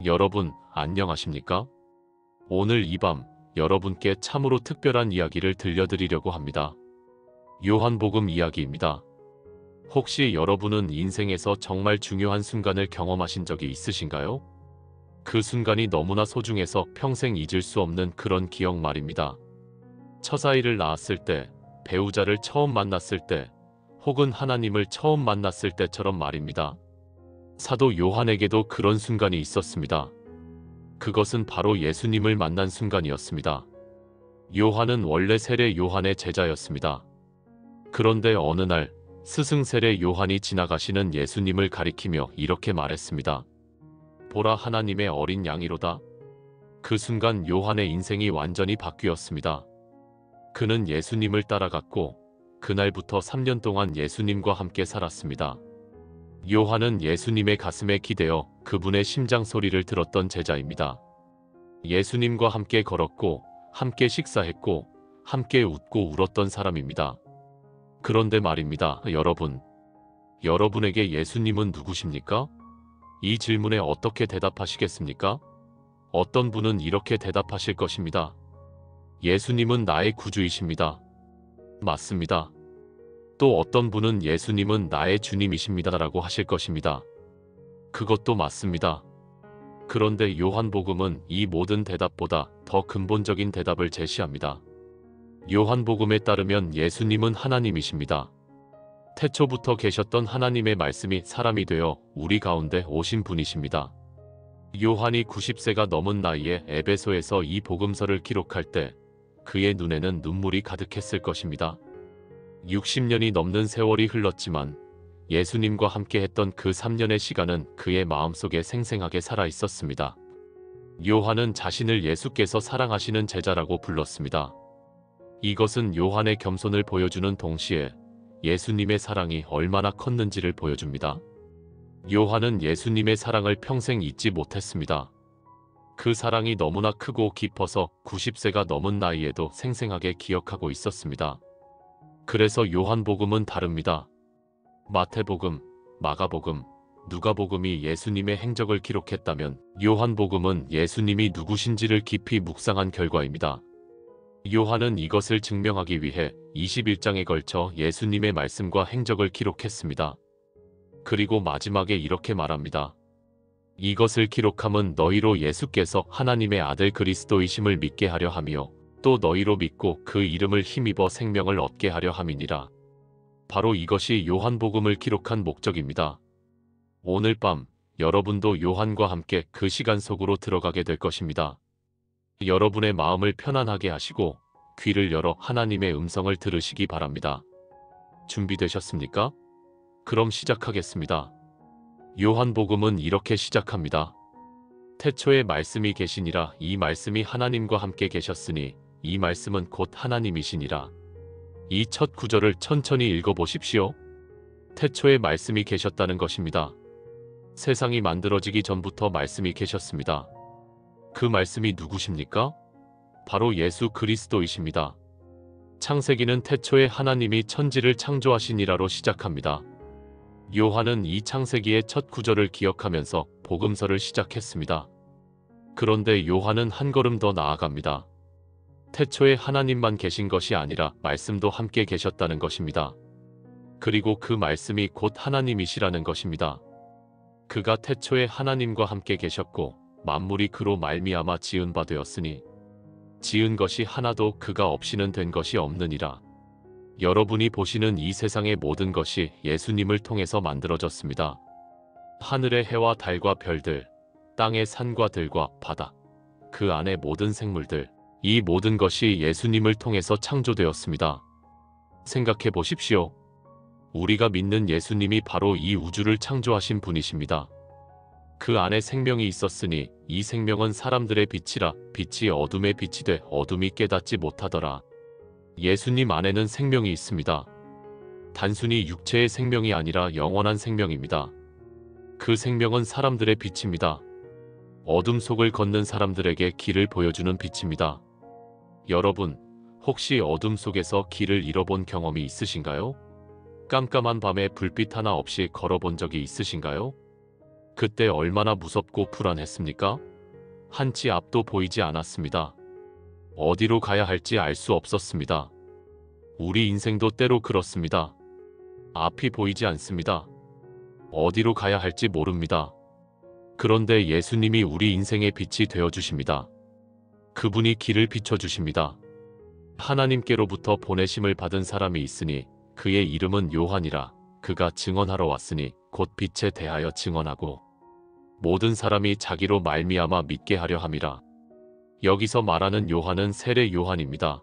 여러분, 안녕하십니까? 오늘 이 밤 여러분께 참으로 특별한 이야기를 들려드리려고 합니다. 요한복음 이야기입니다. 혹시 여러분은 인생에서 정말 중요한 순간을 경험하신 적이 있으신가요? 그 순간이 너무나 소중해서 평생 잊을 수 없는 그런 기억 말입니다. 처자아이를 낳았을 때, 배우자를 처음 만났을 때, 혹은 하나님을 처음 만났을 때처럼 말입니다. 사도 요한에게도 그런 순간이 있었습니다. 그것은 바로 예수님을 만난 순간이었습니다. 요한은 원래 세례 요한의 제자였습니다. 그런데 어느 날 스승 세례 요한이 지나가시는 예수님을 가리키며 이렇게 말했습니다. 보라, 하나님의 어린 양이로다. 그 순간 요한의 인생이 완전히 바뀌었습니다. 그는 예수님을 따라갔고 그날부터 3년 동안 예수님과 함께 살았습니다. 요한은 예수님의 가슴에 기대어 그분의 심장 소리를 들었던 제자입니다. 예수님과 함께 걸었고 함께 식사했고 함께 웃고 울었던 사람입니다. 그런데 말입니다, 여러분. 여러분에게 예수님은 누구십니까? 이 질문에 어떻게 대답하시겠습니까? 어떤 분은 이렇게 대답하실 것입니다. 예수님은 나의 구주이십니다. 맞습니다. 또 어떤 분은 예수님은 나의 주님이십니다라고 하실 것입니다. 그것도 맞습니다. 그런데 요한복음은 이 모든 대답보다 더 근본적인 대답을 제시합니다. 요한복음에 따르면 예수님은 하나님이십니다. 태초부터 계셨던 하나님의 말씀이 사람이 되어 우리 가운데 오신 분이십니다. 요한이 90세가 넘은 나이에 에베소에서 이 복음서를 기록할 때 그의 눈에는 눈물이 가득했을 것입니다. 60년이 넘는 세월이 흘렀지만 예수님과 함께 했던 그 3년의 시간은 그의 마음속에 생생하게 살아 있었습니다. 요한은 자신을 예수께서 사랑하시는 제자라고 불렀습니다. 이것은 요한의 겸손을 보여주는 동시에 예수님의 사랑이 얼마나 컸는지를 보여줍니다. 요한은 예수님의 사랑을 평생 잊지 못했습니다. 그 사랑이 너무나 크고 깊어서 90세가 넘은 나이에도 생생하게 기억하고 있었습니다. 그래서 요한복음은 다릅니다. 마태복음, 마가복음, 누가복음이 예수님의 행적을 기록했다면 요한복음은 예수님이 누구신지를 깊이 묵상한 결과입니다. 요한은 이것을 증명하기 위해 21장에 걸쳐 예수님의 말씀과 행적을 기록했습니다. 그리고 마지막에 이렇게 말합니다. 이것을 기록함은 너희로 예수께서 하나님의 아들 그리스도이심을 믿게 하려 함이요 또 너희로 믿고 그 이름을 힘입어 생명을 얻게 하려 함이니라. 바로 이것이 요한복음을 기록한 목적입니다. 오늘 밤 여러분도 요한과 함께 그 시간 속으로 들어가게 될 것입니다. 여러분의 마음을 편안하게 하시고 귀를 열어 하나님의 음성을 들으시기 바랍니다. 준비되셨습니까? 그럼 시작하겠습니다. 요한복음은 이렇게 시작합니다. 태초에 말씀이 계시니라. 이 말씀이 하나님과 함께 계셨으니 이 말씀은 곧 하나님이시니라. 이 첫 구절을 천천히 읽어보십시오. 태초에 말씀이 계셨다는 것입니다. 세상이 만들어지기 전부터 말씀이 계셨습니다. 그 말씀이 누구십니까? 바로 예수 그리스도이십니다. 창세기는 태초에 하나님이 천지를 창조하시니라로 시작합니다. 요한은 이 창세기의 첫 구절을 기억하면서 복음서를 시작했습니다. 그런데 요한은 한 걸음 더 나아갑니다. 태초에 하나님만 계신 것이 아니라 말씀도 함께 계셨다는 것입니다. 그리고 그 말씀이 곧 하나님이시라는 것입니다. 그가 태초에 하나님과 함께 계셨고 만물이 그로 말미암아 지은 바 되었으니 지은 것이 하나도 그가 없이는 된 것이 없느니라. 여러분이 보시는 이 세상의 모든 것이 예수님을 통해서 만들어졌습니다. 하늘의 해와 달과 별들, 땅의 산과 들과 바다, 그 안의 모든 생물들, 이 모든 것이 예수님을 통해서 창조되었습니다. 생각해 보십시오. 우리가 믿는 예수님이 바로 이 우주를 창조하신 분이십니다. 그 안에 생명이 있었으니 이 생명은 사람들의 빛이라. 빛이 어둠에 빛이 돼 어둠이 깨닫지 못하더라. 예수님 안에는 생명이 있습니다. 단순히 육체의 생명이 아니라 영원한 생명입니다. 그 생명은 사람들의 빛입니다. 어둠 속을 걷는 사람들에게 길을 보여주는 빛입니다. 여러분, 혹시 어둠 속에서 길을 잃어본 경험이 있으신가요? 깜깜한 밤에 불빛 하나 없이 걸어본 적이 있으신가요? 그때 얼마나 무섭고 불안했습니까? 한치 앞도 보이지 않았습니다. 어디로 가야 할지 알 수 없었습니다. 우리 인생도 때로 그렇습니다. 앞이 보이지 않습니다. 어디로 가야 할지 모릅니다. 그런데 예수님이 우리 인생의 빛이 되어주십니다. 그분이 길을 비춰주십니다. 하나님께로부터 보내심을 받은 사람이 있으니 그의 이름은 요한이라. 그가 증언하러 왔으니 곧 빛에 대하여 증언하고 모든 사람이 자기로 말미암아 믿게 하려 함이라. 여기서 말하는 요한은 세례 요한입니다.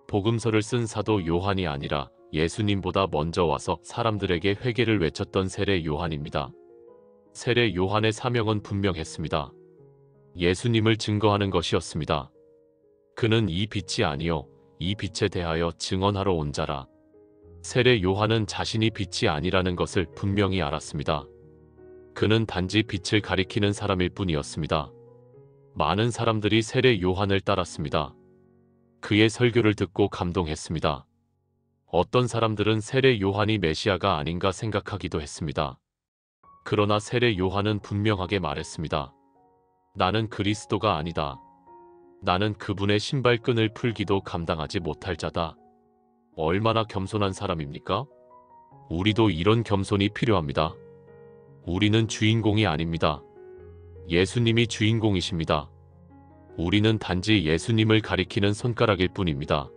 복음서를 쓴 사도 요한이 아니라 예수님보다 먼저 와서 사람들에게 회개를 외쳤던 세례 요한입니다. 세례 요한의 사명은 분명했습니다. 예수님을 증거하는 것이었습니다. 그는 이 빛이 아니요 이 빛에 대하여 증언하러 온 자라. 세례 요한은 자신이 빛이 아니라는 것을 분명히 알았습니다. 그는 단지 빛을 가리키는 사람일 뿐이었습니다. 많은 사람들이 세례 요한을 따랐습니다. 그의 설교를 듣고 감동했습니다. 어떤 사람들은 세례 요한이 메시아가 아닌가 생각하기도 했습니다. 그러나 세례 요한은 분명하게 말했습니다. 나는 그리스도가 아니다. 나는 그분의 신발끈을 풀기도 감당하지 못할 자다. 얼마나 겸손한 사람입니까? 우리도 이런 겸손이 필요합니다. 우리는 주인공이 아닙니다. 예수님이 주인공이십니다. 우리는 단지 예수님을 가리키는 손가락일 뿐입니다.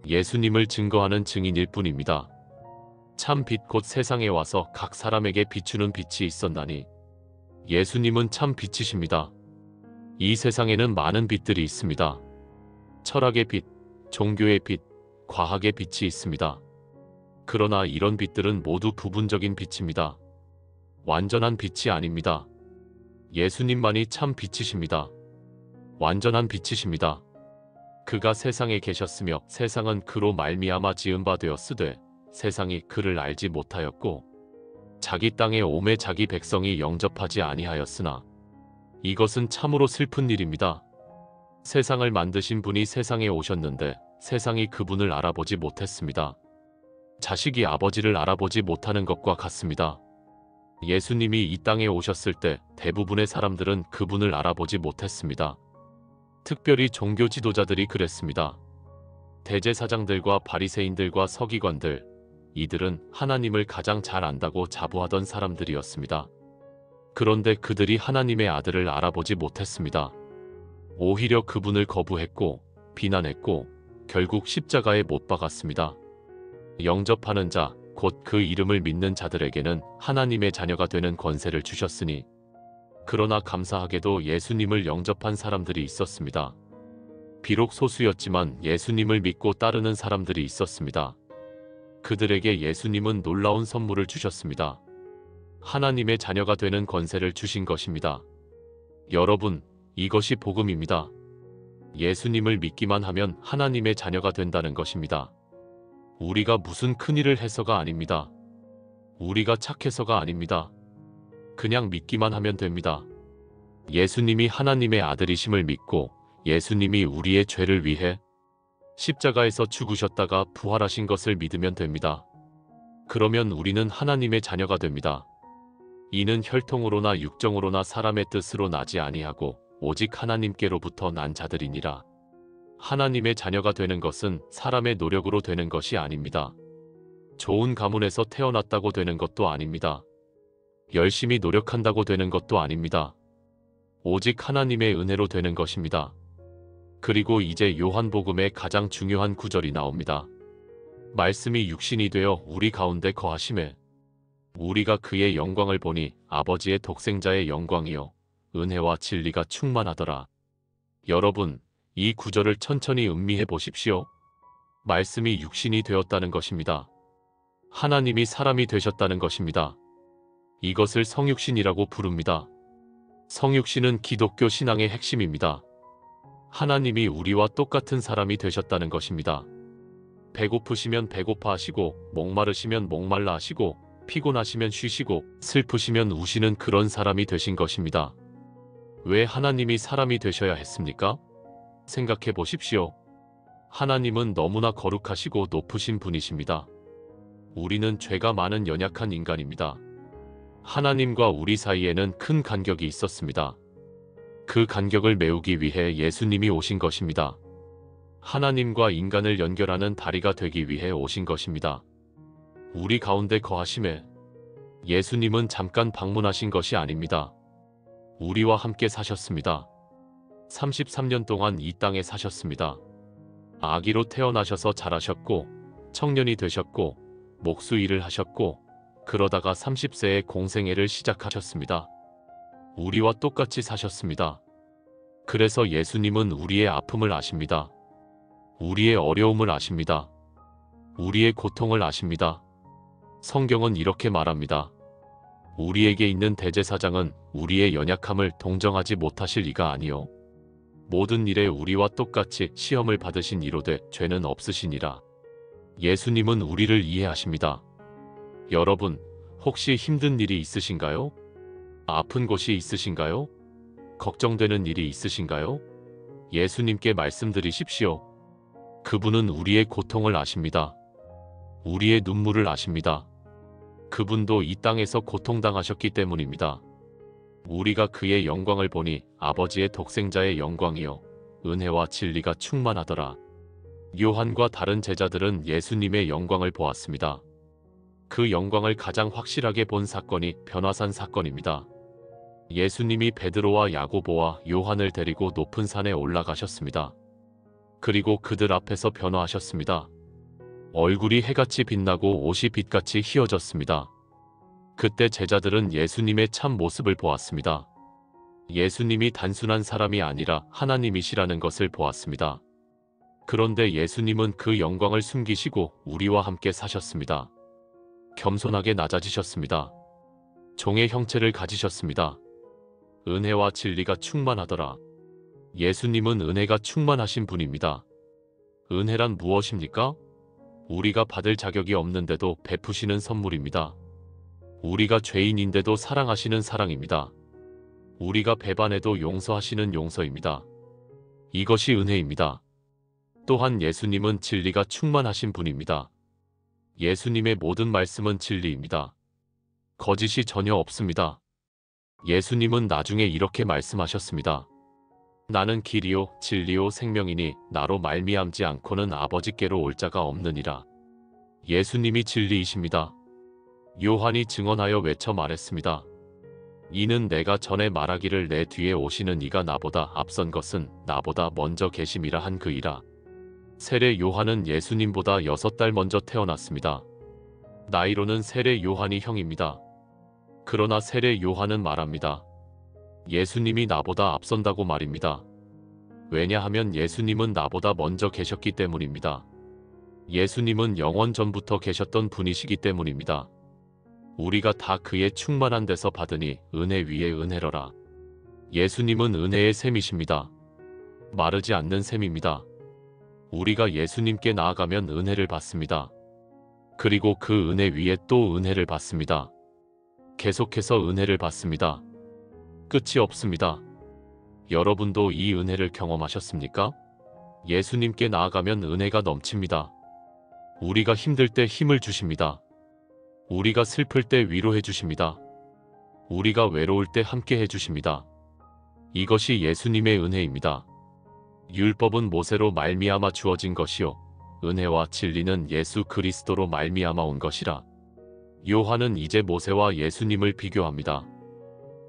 예수님을 증거하는 증인일 뿐입니다. 참 빛 곧 세상에 와서 각 사람에게 비추는 빛이 있었나니 예수님은 참 빛이십니다. 이 세상에는 많은 빛들이 있습니다. 철학의 빛, 종교의 빛, 과학의 빛이 있습니다. 그러나 이런 빛들은 모두 부분적인 빛입니다. 완전한 빛이 아닙니다. 예수님만이 참 빛이십니다. 완전한 빛이십니다. 그가 세상에 계셨으며 세상은 그로 말미암아 지은 바 되었으되 세상이 그를 알지 못하였고 자기 땅에 오매 자기 백성이 영접하지 아니하였으나 이것은 참으로 슬픈 일입니다. 세상을 만드신 분이 세상에 오셨는데 세상이 그분을 알아보지 못했습니다. 자식이 아버지를 알아보지 못하는 것과 같습니다. 예수님이 이 땅에 오셨을 때 대부분의 사람들은 그분을 알아보지 못했습니다. 특별히 종교 지도자들이 그랬습니다. 대제사장들과 바리새인들과 서기관들, 이들은 하나님을 가장 잘 안다고 자부하던 사람들이었습니다. 그런데 그들이 하나님의 아들을 알아보지 못했습니다. 오히려 그분을 거부했고 비난했고 결국 십자가에 못 박았습니다. 영접하는 자, 곧 그 이름을 믿는 자들에게는 하나님의 자녀가 되는 권세를 주셨으니 그러나 감사하게도 예수님을 영접한 사람들이 있었습니다. 비록 소수였지만 예수님을 믿고 따르는 사람들이 있었습니다. 그들에게 예수님은 놀라운 선물을 주셨습니다. 하나님의 자녀가 되는 권세를 주신 것입니다. 여러분, 이것이 복음입니다. 예수님을 믿기만 하면 하나님의 자녀가 된다는 것입니다. 우리가 무슨 큰일을 해서가 아닙니다. 우리가 착해서가 아닙니다. 그냥 믿기만 하면 됩니다. 예수님이 하나님의 아들이심을 믿고 예수님이 우리의 죄를 위해 십자가에서 죽으셨다가 부활하신 것을 믿으면 됩니다. 그러면 우리는 하나님의 자녀가 됩니다. 이는 혈통으로나 육정으로나 사람의 뜻으로 나지 아니하고 오직 하나님께로부터 난 자들이니라. 하나님의 자녀가 되는 것은 사람의 노력으로 되는 것이 아닙니다. 좋은 가문에서 태어났다고 되는 것도 아닙니다. 열심히 노력한다고 되는 것도 아닙니다. 오직 하나님의 은혜로 되는 것입니다. 그리고 이제 요한복음의 가장 중요한 구절이 나옵니다. 말씀이 육신이 되어 우리 가운데 거하심에 우리가 그의 영광을 보니 아버지의 독생자의 영광이요 은혜와 진리가 충만하더라. 여러분, 이 구절을 천천히 음미해 보십시오. 말씀이 육신이 되었다는 것입니다. 하나님이 사람이 되셨다는 것입니다. 이것을 성육신이라고 부릅니다. 성육신은 기독교 신앙의 핵심입니다. 하나님이 우리와 똑같은 사람이 되셨다는 것입니다. 배고프시면 배고파 하시고 목마르시면 목말라 하시고 피곤하시면 쉬시고 슬프시면 우시는 그런 사람이 되신 것입니다. 왜 하나님이 사람이 되셔야 했습니까? 생각해 보십시오. 하나님은 너무나 거룩하시고 높으신 분이십니다. 우리는 죄가 많은 연약한 인간입니다. 하나님과 우리 사이에는 큰 간격이 있었습니다. 그 간격을 메우기 위해 예수님이 오신 것입니다. 하나님과 인간을 연결하는 다리가 되기 위해 오신 것입니다. 우리 가운데 거하심에 예수님은 잠깐 방문하신 것이 아닙니다. 우리와 함께 사셨습니다. 33년 동안 이 땅에 사셨습니다. 아기로 태어나셔서 자라셨고 청년이 되셨고 목수 일을 하셨고 그러다가 30세에 공생애를 시작하셨습니다. 우리와 똑같이 사셨습니다. 그래서 예수님은 우리의 아픔을 아십니다. 우리의 어려움을 아십니다. 우리의 고통을 아십니다. 성경은 이렇게 말합니다. 우리에게 있는 대제사장은 우리의 연약함을 동정하지 못하실 이가 아니요 모든 일에 우리와 똑같이 시험을 받으신 이로되 죄는 없으시니라. 예수님은 우리를 이해하십니다. 여러분, 혹시 힘든 일이 있으신가요? 아픈 곳이 있으신가요? 걱정되는 일이 있으신가요? 예수님께 말씀드리십시오. 그분은 우리의 고통을 아십니다. 우리의 눈물을 아십니다. 그분도 이 땅에서 고통당하셨기 때문입니다. 우리가 그의 영광을 보니 아버지의 독생자의 영광이요 은혜와 진리가 충만하더라. 요한과 다른 제자들은 예수님의 영광을 보았습니다. 그 영광을 가장 확실하게 본 사건이 변화산 사건입니다. 예수님이 베드로와 야고보와 요한을 데리고 높은 산에 올라가셨습니다. 그리고 그들 앞에서 변화하셨습니다. 얼굴이 해같이 빛나고 옷이 빛같이 휘어졌습니다. 그때 제자들은 예수님의 참 모습을 보았습니다. 예수님이 단순한 사람이 아니라 하나님이시라는 것을 보았습니다. 그런데 예수님은 그 영광을 숨기시고 우리와 함께 사셨습니다. 겸손하게 낮아지셨습니다. 종의 형체를 가지셨습니다. 은혜와 진리가 충만하더라. 예수님은 은혜가 충만하신 분입니다. 은혜란 무엇입니까? 우리가 받을 자격이 없는데도 베푸시는 선물입니다. 우리가 죄인인데도 사랑하시는 사랑입니다. 우리가 배반해도 용서하시는 용서입니다. 이것이 은혜입니다. 또한 예수님은 진리가 충만하신 분입니다. 예수님의 모든 말씀은 진리입니다. 거짓이 전혀 없습니다. 예수님은 나중에 이렇게 말씀하셨습니다. 나는 길이요 진리요 생명이니 나로 말미암지 않고는 아버지께로 올 자가 없느니라. 예수님이 진리이십니다. 요한이 증언하여 외쳐 말했습니다. 이는 내가 전에 말하기를 내 뒤에 오시는 이가 나보다 앞선 것은 나보다 먼저 계심이라 한 그이라. 세례 요한은 예수님보다 6달 먼저 태어났습니다. 나이로는 세례 요한이 형입니다. 그러나 세례 요한은 말합니다. 예수님이 나보다 앞선다고 말입니다. 왜냐하면 예수님은 나보다 먼저 계셨기 때문입니다. 예수님은 영원 전부터 계셨던 분이시기 때문입니다. 우리가 다 그의 충만한 데서 받으니 은혜 위에 은혜로라. 예수님은 은혜의 샘이십니다. 마르지 않는 샘입니다. 우리가 예수님께 나아가면 은혜를 받습니다. 그리고 그 은혜 위에 또 은혜를 받습니다. 계속해서 은혜를 받습니다. 끝이 없습니다. 여러분도 이 은혜를 경험하셨습니까? 예수님께 나아가면 은혜가 넘칩니다. 우리가 힘들 때 힘을 주십니다. 우리가 슬플 때 위로해 주십니다. 우리가 외로울 때 함께 해주십니다. 이것이 예수님의 은혜입니다. 율법은 모세로 말미암아 주어진 것이요 은혜와 진리는 예수 그리스도로 말미암아 온 것이라. 요한은 이제 모세와 예수님을 비교합니다.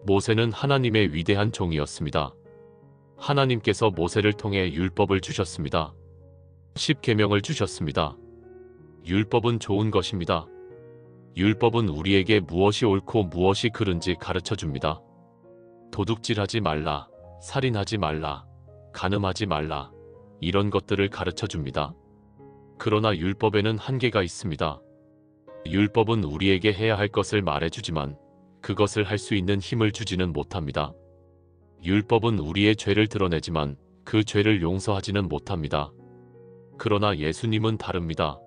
모세는 하나님의 위대한 종이었습니다. 하나님께서 모세를 통해 율법을 주셨습니다. 10계명을 주셨습니다. 율법은 좋은 것입니다. 율법은 우리에게 무엇이 옳고 무엇이 그른지 가르쳐 줍니다. 도둑질하지 말라, 살인하지 말라, 간음하지 말라, 이런 것들을 가르쳐 줍니다. 그러나 율법에는 한계가 있습니다. 율법은 우리에게 해야 할 것을 말해주지만 그것을 할 수 있는 힘을 주지는 못합니다. 율법은 우리의 죄를 드러내지만 그 죄를 용서하지는 못합니다. 그러나 예수님은 다릅니다.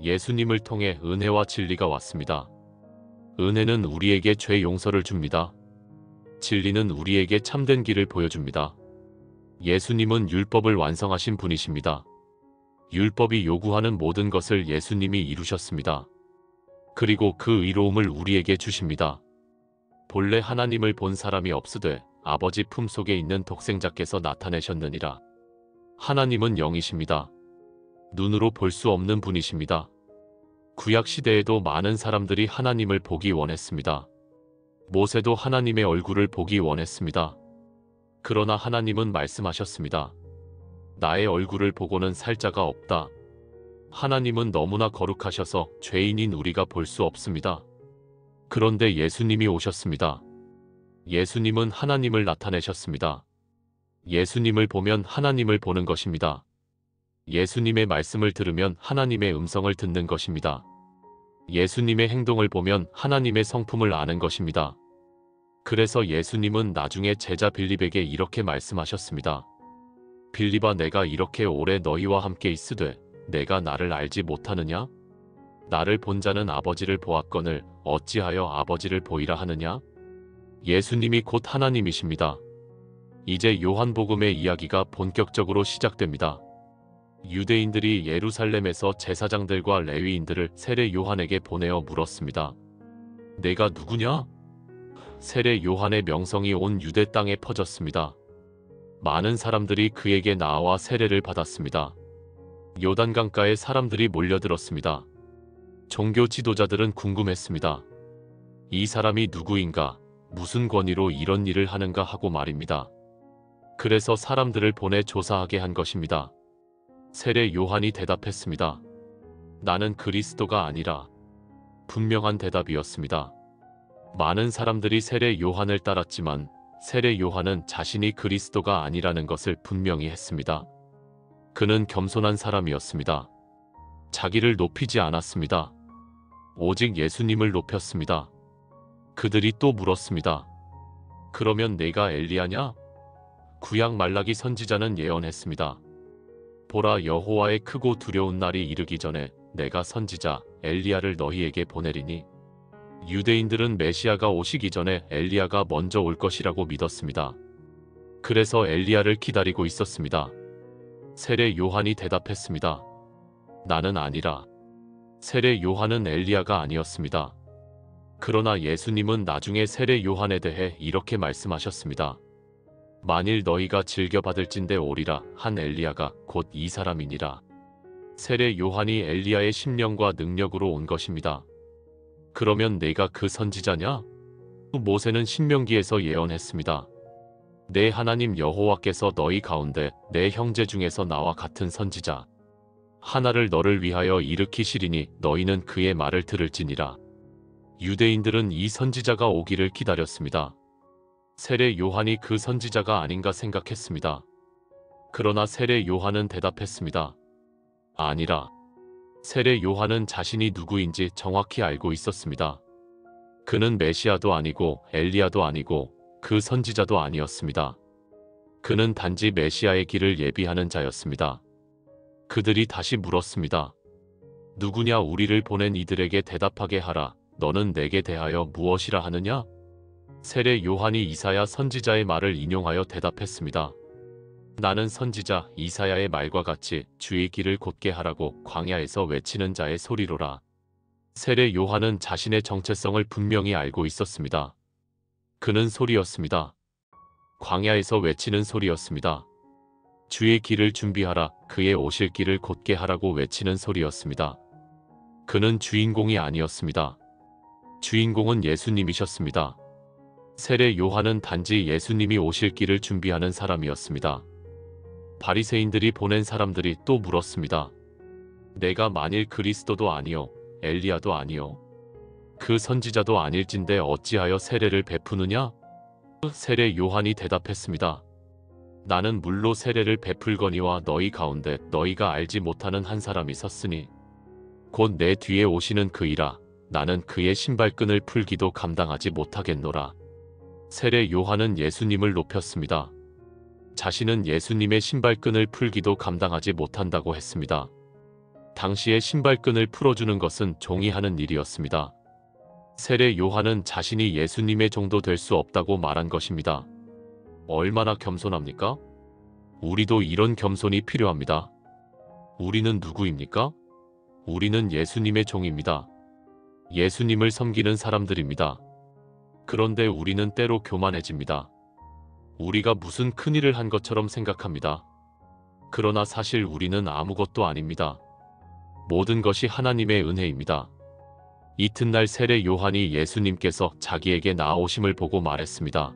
예수님을 통해 은혜와 진리가 왔습니다. 은혜는 우리에게 죄 용서를 줍니다. 진리는 우리에게 참된 길을 보여줍니다. 예수님은 율법을 완성하신 분이십니다. 율법이 요구하는 모든 것을 예수님이 이루셨습니다. 그리고 그 의로움을 우리에게 주십니다. 본래 하나님을 본 사람이 없으되 아버지 품속에 있는 독생자께서 나타내셨느니라. 하나님은 영이십니다. 눈으로 볼 수 없는 분이십니다. 구약 시대에도 많은 사람들이 하나님을 보기 원했습니다. 모세도 하나님의 얼굴을 보기 원했습니다. 그러나 하나님은 말씀하셨습니다. 나의 얼굴을 보고는 살 자가 없다. 하나님은 너무나 거룩하셔서 죄인인 우리가 볼 수 없습니다. 그런데 예수님이 오셨습니다. 예수님은 하나님을 나타내셨습니다. 예수님을 보면 하나님을 보는 것입니다. 예수님의 말씀을 들으면 하나님의 음성을 듣는 것입니다. 예수님의 행동을 보면 하나님의 성품을 아는 것입니다. 그래서 예수님은 나중에 제자 빌립에게 이렇게 말씀하셨습니다. 빌립아, 내가 이렇게 오래 너희와 함께 있으되 내가 나를 알지 못하느냐? 나를 본 자는 아버지를 보았거늘 어찌하여 아버지를 보이라 하느냐? 예수님이 곧 하나님이십니다. 이제 요한복음의 이야기가 본격적으로 시작됩니다. 유대인들이 예루살렘에서 제사장들과 레위인들을 세례 요한에게 보내어 물었습니다. 내가 누구냐? 세례 요한의 명성이 온 유대 땅에 퍼졌습니다. 많은 사람들이 그에게 나와 세례를 받았습니다. 요단강가에 사람들이 몰려들었습니다. 종교 지도자들은 궁금했습니다. 이 사람이 누구인가? 무슨 권위로 이런 일을 하는가 하고 말입니다. 그래서 사람들을 보내 조사하게 한 것입니다. 세례 요한이 대답했습니다. 나는 그리스도가 아니라. 분명한 대답이었습니다. 많은 사람들이 세례 요한을 따랐지만 세례 요한은 자신이 그리스도가 아니라는 것을 분명히 했습니다. 그는 겸손한 사람이었습니다. 자기를 높이지 않았습니다. 오직 예수님을 높였습니다. 그들이 또 물었습니다. 그러면 내가 엘리야냐? 구약 말라기 선지자는 예언했습니다. 보라, 여호와의 크고 두려운 날이 이르기 전에 내가 선지자 엘리야를 너희에게 보내리니. 유대인들은 메시아가 오시기 전에 엘리야가 먼저 올 것이라고 믿었습니다. 그래서 엘리야를 기다리고 있었습니다. 세례 요한이 대답했습니다. 나는 아니라. 세례 요한은 엘리야가 아니었습니다. 그러나 예수님은 나중에 세례 요한에 대해 이렇게 말씀하셨습니다. 만일 너희가 즐겨 받을진대 오리라 한 엘리야가 곧 이 사람이니라. 세례 요한이 엘리야의 심령과 능력으로 온 것입니다. 그러면 내가 그 선지자냐? 모세는 신명기에서 예언했습니다. 내 하나님 여호와께서 너희 가운데 내 형제 중에서 나와 같은 선지자 하나를 너를 위하여 일으키시리니 너희는 그의 말을 들을지니라. 유대인들은 이 선지자가 오기를 기다렸습니다. 세례 요한이 그 선지자가 아닌가 생각했습니다. 그러나 세례 요한은 대답했습니다. 아니라. 세례 요한은 자신이 누구인지 정확히 알고 있었습니다. 그는 메시아도 아니고 엘리야도 아니고 그 선지자도 아니었습니다. 그는 단지 메시아의 길을 예비하는 자였습니다. 그들이 다시 물었습니다. 누구냐? 우리를 보낸 이들에게 대답하게 하라. 너는 내게 대하여 무엇이라 하느냐? 세례 요한이 이사야 선지자의 말을 인용하여 대답했습니다. 나는 선지자 이사야의 말과 같이 주의 길을 곧게 하라고 광야에서 외치는 자의 소리로라. 세례 요한은 자신의 정체성을 분명히 알고 있었습니다. 그는 소리였습니다. 광야에서 외치는 소리였습니다. 주의 길을 준비하라. 그의 오실 길을 곧게 하라고 외치는 소리였습니다. 그는 주인공이 아니었습니다. 주인공은 예수님이셨습니다. 세례 요한은 단지 예수님이 오실 길을 준비하는 사람이었습니다. 바리새인들이 보낸 사람들이 또 물었습니다. 내가 만일 그리스도도 아니요 엘리야도 아니요 그 선지자도 아닐진대 어찌하여 세례를 베푸느냐? 세례 요한이 대답했습니다. 나는 물로 세례를 베풀거니와 너희 가운데 너희가 알지 못하는 한 사람이 섰으니 곧 내 뒤에 오시는 그이라. 나는 그의 신발끈을 풀기도 감당하지 못하겠노라. 세례 요한은 예수님을 높였습니다. 자신은 예수님의 신발끈을 풀기도 감당하지 못한다고 했습니다. 당시에 신발끈을 풀어주는 것은 종이 하는 일이었습니다. 세례 요한은 자신이 예수님의 종도 될 수 없다고 말한 것입니다. 얼마나 겸손합니까? 우리도 이런 겸손이 필요합니다. 우리는 누구입니까? 우리는 예수님의 종입니다. 예수님을 섬기는 사람들입니다. 그런데 우리는 때로 교만해집니다. 우리가 무슨 큰일을 한 것처럼 생각합니다. 그러나 사실 우리는 아무것도 아닙니다. 모든 것이 하나님의 은혜입니다. 이튿날 세례 요한이 예수님께서 자기에게 나아오심을 보고 말했습니다.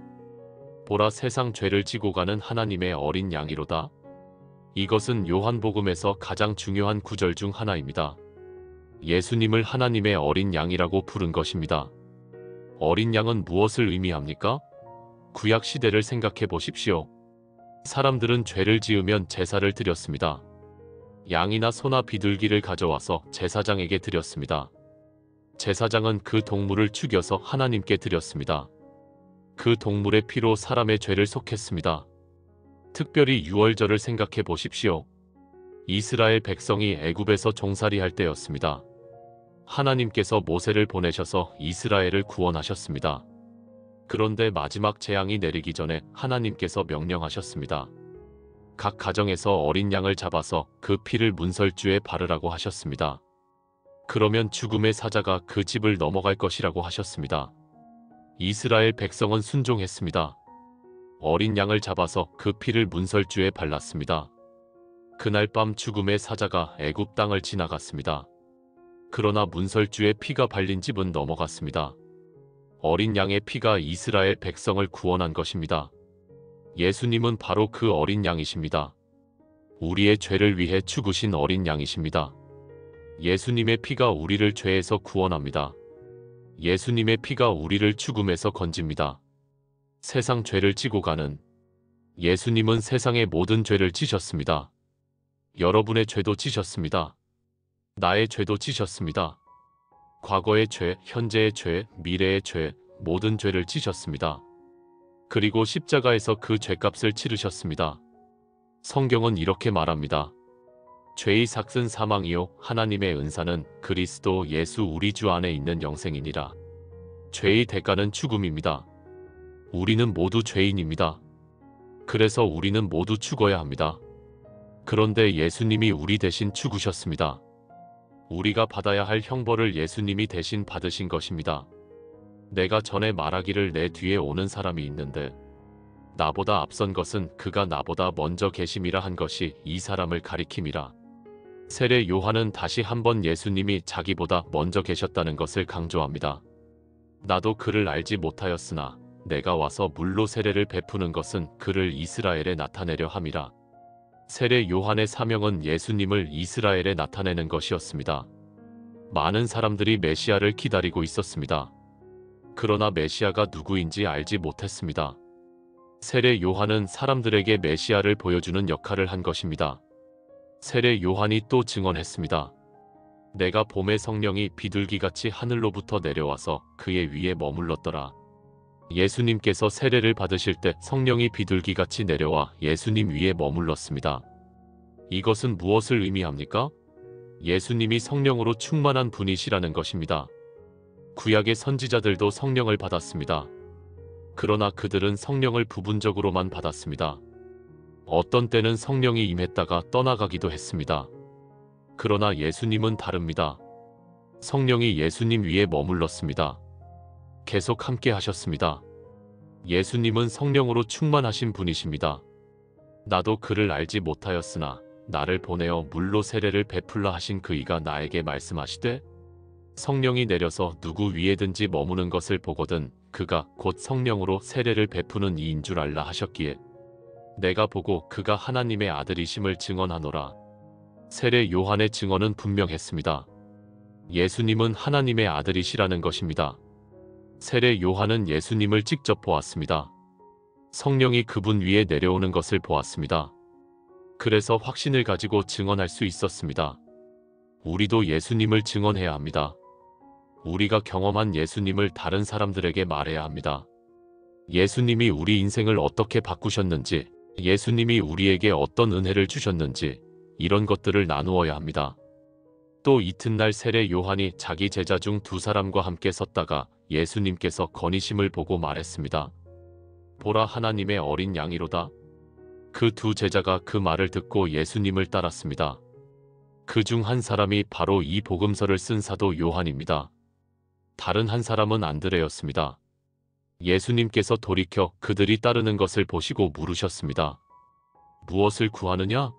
보라, 세상 죄를 지고 가는 하나님의 어린 양이로다. 이것은 요한복음에서 가장 중요한 구절 중 하나입니다. 예수님을 하나님의 어린 양이라고 부른 것입니다. 어린 양은 무엇을 의미합니까? 구약 시대를 생각해 보십시오. 사람들은 죄를 지으면 제사를 드렸습니다. 양이나 소나 비둘기를 가져와서 제사장에게 드렸습니다. 제사장은 그 동물을 죽여서 하나님께 드렸습니다. 그 동물의 피로 사람의 죄를 속했습니다. 특별히 유월절을 생각해 보십시오. 이스라엘 백성이 애굽에서 종살이할 때였습니다. 하나님께서 모세를 보내셔서 이스라엘을 구원하셨습니다. 그런데 마지막 재앙이 내리기 전에 하나님께서 명령하셨습니다. 각 가정에서 어린 양을 잡아서 그 피를 문설주에 바르라고 하셨습니다. 그러면 죽음의 사자가 그 집을 넘어갈 것이라고 하셨습니다. 이스라엘 백성은 순종했습니다. 어린 양을 잡아서 그 피를 문설주에 발랐습니다. 그날 밤 죽음의 사자가 애굽 땅을 지나갔습니다. 그러나 문설주에 피가 발린 집은 넘어갔습니다. 어린 양의 피가 이스라엘 백성을 구원한 것입니다. 예수님은 바로 그 어린 양이십니다. 우리의 죄를 위해 죽으신 어린 양이십니다. 예수님의 피가 우리를 죄에서 구원합니다. 예수님의 피가 우리를 죽음에서 건집니다. 세상 죄를 지고 가는 예수님은 세상의 모든 죄를 지셨습니다. 여러분의 죄도 지셨습니다. 나의 죄도 지셨습니다. 과거의 죄, 현재의 죄, 미래의 죄, 모든 죄를 지셨습니다. 그리고 십자가에서 그 죄값을 치르셨습니다. 성경은 이렇게 말합니다. 죄의 삭은 사망이요 하나님의 은사는 그리스도 예수 우리 주 안에 있는 영생이니라. 죄의 대가는 죽음입니다. 우리는 모두 죄인입니다. 그래서 우리는 모두 죽어야 합니다. 그런데 예수님이 우리 대신 죽으셨습니다. 우리가 받아야 할 형벌을 예수님이 대신 받으신 것입니다. 내가 전에 말하기를 내 뒤에 오는 사람이 있는데 나보다 앞선 것은 그가 나보다 먼저 계심이라 한 것이 이 사람을 가리킴이라. 세례 요한은 다시 한번 예수님이 자기보다 먼저 계셨다는 것을 강조합니다. 나도 그를 알지 못하였으나 내가 와서 물로 세례를 베푸는 것은 그를 이스라엘에 나타내려 함이라. 세례 요한의 사명은 예수님을 이스라엘에 나타내는 것이었습니다. 많은 사람들이 메시아를 기다리고 있었습니다. 그러나 메시아가 누구인지 알지 못했습니다. 세례 요한은 사람들에게 메시아를 보여주는 역할을 한 것입니다. 세례 요한이 또 증언했습니다. 내가 봄에 성령이 비둘기같이 하늘로부터 내려와서 그의 위에 머물렀더라. 예수님께서 세례를 받으실 때 성령이 비둘기같이 내려와 예수님 위에 머물렀습니다. 이것은 무엇을 의미합니까? 예수님이 성령으로 충만한 분이시라는 것입니다. 구약의 선지자들도 성령을 받았습니다. 그러나 그들은 성령을 부분적으로만 받았습니다. 어떤 때는 성령이 임했다가 떠나가기도 했습니다. 그러나 예수님은 다릅니다. 성령이 예수님 위에 머물렀습니다. 계속 함께 하셨습니다. 예수님은 성령으로 충만하신 분이십니다. 나도 그를 알지 못하였으나 나를 보내어 물로 세례를 베풀라 하신 그이가 나에게 말씀하시되 성령이 내려서 누구 위에든지 머무는 것을 보거든 그가 곧 성령으로 세례를 베푸는 이인 줄 알라 하셨기에 내가 보고 그가 하나님의 아들이심을 증언하노라. 세례 요한의 증언은 분명했습니다. 예수님은 하나님의 아들이시라는 것입니다. 세례 요한은 예수님을 직접 보았습니다. 성령이 그분 위에 내려오는 것을 보았습니다. 그래서 확신을 가지고 증언할 수 있었습니다. 우리도 예수님을 증언해야 합니다. 우리가 경험한 예수님을 다른 사람들에게 말해야 합니다. 예수님이 우리 인생을 어떻게 바꾸셨는지, 예수님이 우리에게 어떤 은혜를 주셨는지 이런 것들을 나누어야 합니다. 또 이튿날 세례 요한이 자기 제자 중 두 사람과 함께 섰다가 예수님께서 건의심을 보고 말했습니다. 보라, 하나님의 어린 양이로다. 그 두 제자가 그 말을 듣고 예수님을 따랐습니다. 그 중 한 사람이 바로 이 복음서를 쓴 사도 요한입니다. 다른 한 사람은 안드레였습니다. 예수님께서 돌이켜 그들이 따르는 것을 보시고 물으셨습니다. 무엇을 구하느냐?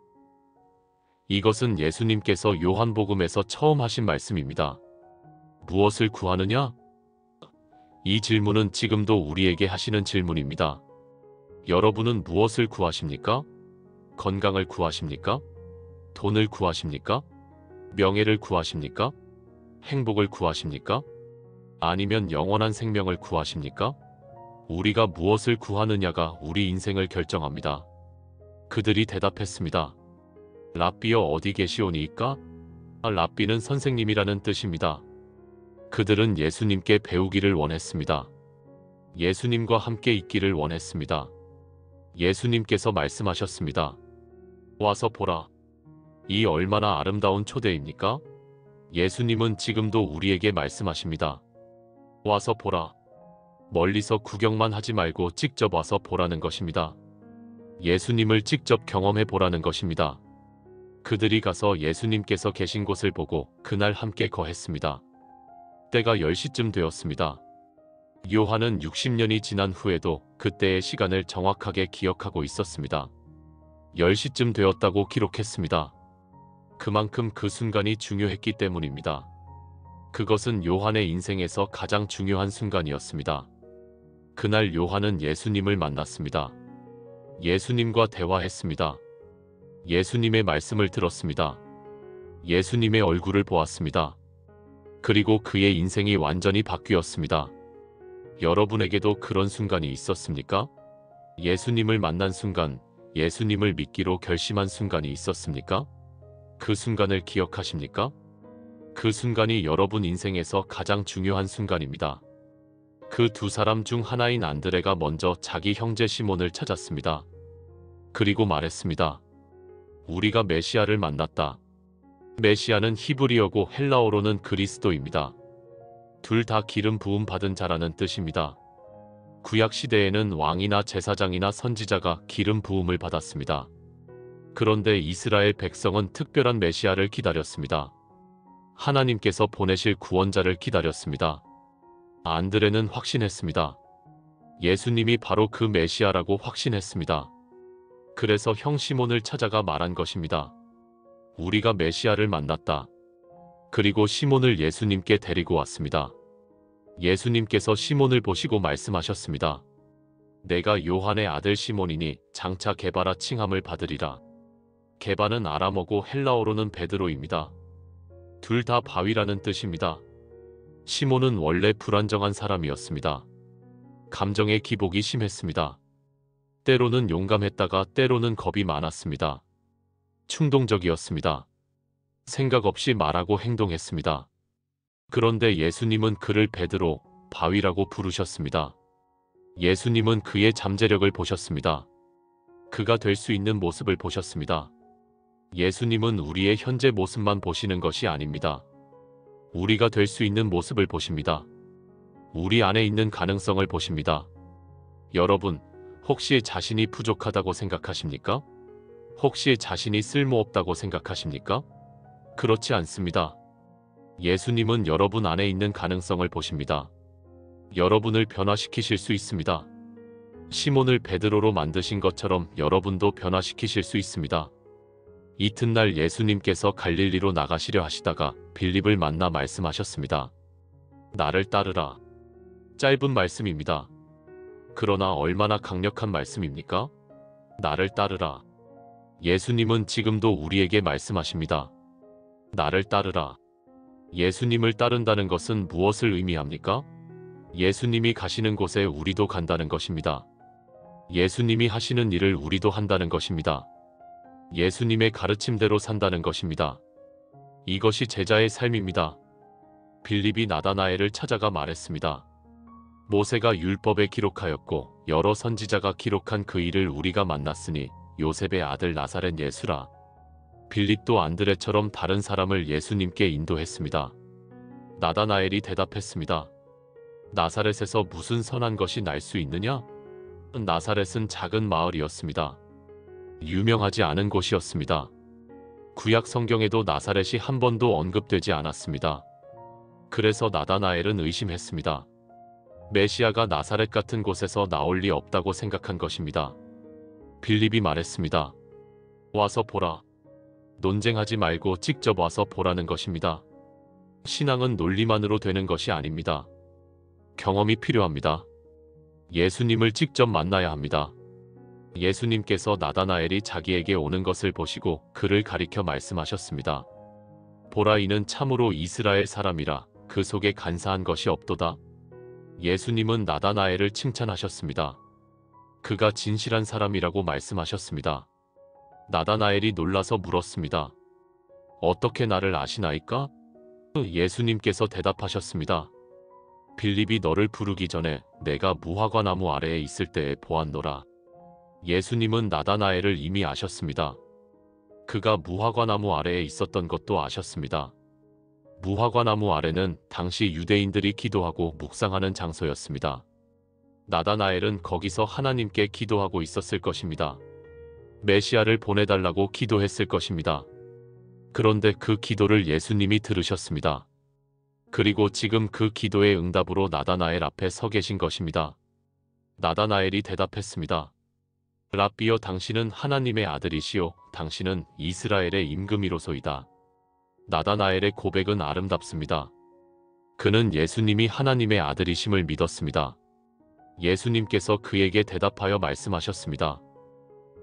이것은 예수님께서 요한복음에서 처음 하신 말씀입니다. 무엇을 구하느냐? 이 질문은 지금도 우리에게 하시는 질문입니다. 여러분은 무엇을 구하십니까? 건강을 구하십니까? 돈을 구하십니까? 명예를 구하십니까? 행복을 구하십니까? 아니면 영원한 생명을 구하십니까? 우리가 무엇을 구하느냐가 우리 인생을 결정합니다. 그들이 대답했습니다. 랍비여 어디 계시오니이까? 랍비는 선생님이라는 뜻입니다. 그들은 예수님께 배우기를 원했습니다. 예수님과 함께 있기를 원했습니다. 예수님께서 말씀하셨습니다. 와서 보라. 이 얼마나 아름다운 초대입니까? 예수님은 지금도 우리에게 말씀하십니다. 와서 보라. 멀리서 구경만 하지 말고 직접 와서 보라는 것입니다. 예수님을 직접 경험해 보라는 것입니다. 그들이 가서 예수님께서 계신 곳을 보고 그날 함께 거했습니다. 때가 10시쯤 되었습니다. 요한은 60년이 지난 후에도 그때의 시간을 정확하게 기억하고 있었습니다. 10시쯤 되었다고 기록했습니다. 그만큼 그 순간이 중요했기 때문입니다. 그것은 요한의 인생에서 가장 중요한 순간이었습니다. 그날 요한은 예수님을 만났습니다. 예수님과 대화했습니다. 예수님의 말씀을 들었습니다. 예수님의 얼굴을 보았습니다. 그리고 그의 인생이 완전히 바뀌었습니다. 여러분에게도 그런 순간이 있었습니까? 예수님을 만난 순간, 예수님을 믿기로 결심한 순간이 있었습니까? 그 순간을 기억하십니까? 그 순간이 여러분 인생에서 가장 중요한 순간입니다. 그 두 사람 중 하나인 안드레가 먼저 자기 형제 시몬을 찾았습니다. 그리고 말했습니다. 우리가 메시아를 만났다. 메시아는 히브리어고 헬라어로는 그리스도입니다. 둘 다 기름 부음 받은 자라는 뜻입니다. 구약 시대에는 왕이나 제사장이나 선지자가 기름 부음을 받았습니다. 그런데 이스라엘 백성은 특별한 메시아를 기다렸습니다. 하나님께서 보내실 구원자를 기다렸습니다. 안드레는 확신했습니다. 예수님이 바로 그 메시아라고 확신했습니다. 그래서 형 시몬을 찾아가 말한 것입니다. 우리가 메시아를 만났다. 그리고 시몬을 예수님께 데리고 왔습니다. 예수님께서 시몬을 보시고 말씀하셨습니다. 내가 요한의 아들 시몬이니 장차 게바라 칭함을 받으리라. 게바는 아람어고 헬라어로는 베드로입니다. 둘 다 바위라는 뜻입니다. 시몬은 원래 불안정한 사람이었습니다. 감정의 기복이 심했습니다. 때로는 용감했다가 때로는 겁이 많았습니다. 충동적이었습니다. 생각 없이 말하고 행동했습니다. 그런데 예수님은 그를 베드로, 바위라고 부르셨습니다. 예수님은 그의 잠재력을 보셨습니다. 그가 될 수 있는 모습을 보셨습니다. 예수님은 우리의 현재 모습만 보시는 것이 아닙니다. 우리가 될 수 있는 모습을 보십니다. 우리 안에 있는 가능성을 보십니다. 여러분, 혹시 자신이 부족하다고 생각하십니까? 혹시 자신이 쓸모없다고 생각하십니까? 그렇지 않습니다. 예수님은 여러분 안에 있는 가능성을 보십니다. 여러분을 변화시키실 수 있습니다. 시몬을 베드로로 만드신 것처럼 여러분도 변화시키실 수 있습니다. 이튿날 예수님께서 갈릴리로 나가시려 하시다가 빌립을 만나 말씀하셨습니다. 나를 따르라. 짧은 말씀입니다. 그러나 얼마나 강력한 말씀입니까? 나를 따르라. 예수님은 지금도 우리에게 말씀하십니다. 나를 따르라. 예수님을 따른다는 것은 무엇을 의미합니까? 예수님이 가시는 곳에 우리도 간다는 것입니다. 예수님이 하시는 일을 우리도 한다는 것입니다. 예수님의 가르침대로 산다는 것입니다. 이것이 제자의 삶입니다. 빌립이 나다나엘을 찾아가 말했습니다. 모세가 율법에 기록하였고 여러 선지자가 기록한 그 일을 우리가 만났으니 요셉의 아들 나사렛 예수라. 빌립도 안드레처럼 다른 사람을 예수님께 인도했습니다. 나다나엘이 대답했습니다. 나사렛에서 무슨 선한 것이 날 수 있느냐? 나사렛은 작은 마을이었습니다. 유명하지 않은 곳이었습니다. 구약 성경에도 나사렛이 한 번도 언급되지 않았습니다. 그래서 나다나엘은 의심했습니다. 메시아가 나사렛 같은 곳에서 나올 리 없다고 생각한 것입니다. 빌립이 말했습니다. 와서 보라. 논쟁하지 말고 직접 와서 보라는 것입니다. 신앙은 논리만으로 되는 것이 아닙니다. 경험이 필요합니다. 예수님을 직접 만나야 합니다. 예수님께서 나다나엘이 자기에게 오는 것을 보시고 그를 가리켜 말씀하셨습니다. 보라, 이는 참으로 이스라엘 사람이라 그 속에 간사한 것이 없도다. 예수님은 나다나엘을 칭찬하셨습니다. 그가 진실한 사람이라고 말씀하셨습니다. 나다나엘이 놀라서 물었습니다. 어떻게 나를 아시나이까? 예수님께서 대답하셨습니다. 빌립이 너를 부르기 전에 내가 무화과 나무 아래에 있을 때에 보았노라. 예수님은 나다나엘을 이미 아셨습니다. 그가 무화과 나무 아래에 있었던 것도 아셨습니다. 무화과 나무 아래는 당시 유대인들이 기도하고 묵상하는 장소였습니다. 나다나엘은 거기서 하나님께 기도하고 있었을 것입니다. 메시아를 보내달라고 기도했을 것입니다. 그런데 그 기도를 예수님이 들으셨습니다. 그리고 지금 그 기도의 응답으로 나다나엘 앞에 서 계신 것입니다. 나다나엘이 대답했습니다. 랍비여, 당신은 하나님의 아들이시요 당신은 이스라엘의 임금이로소이다. 나다나엘의 고백은 아름답습니다. 그는 예수님이 하나님의 아들이심을 믿었습니다. 예수님께서 그에게 대답하여 말씀하셨습니다.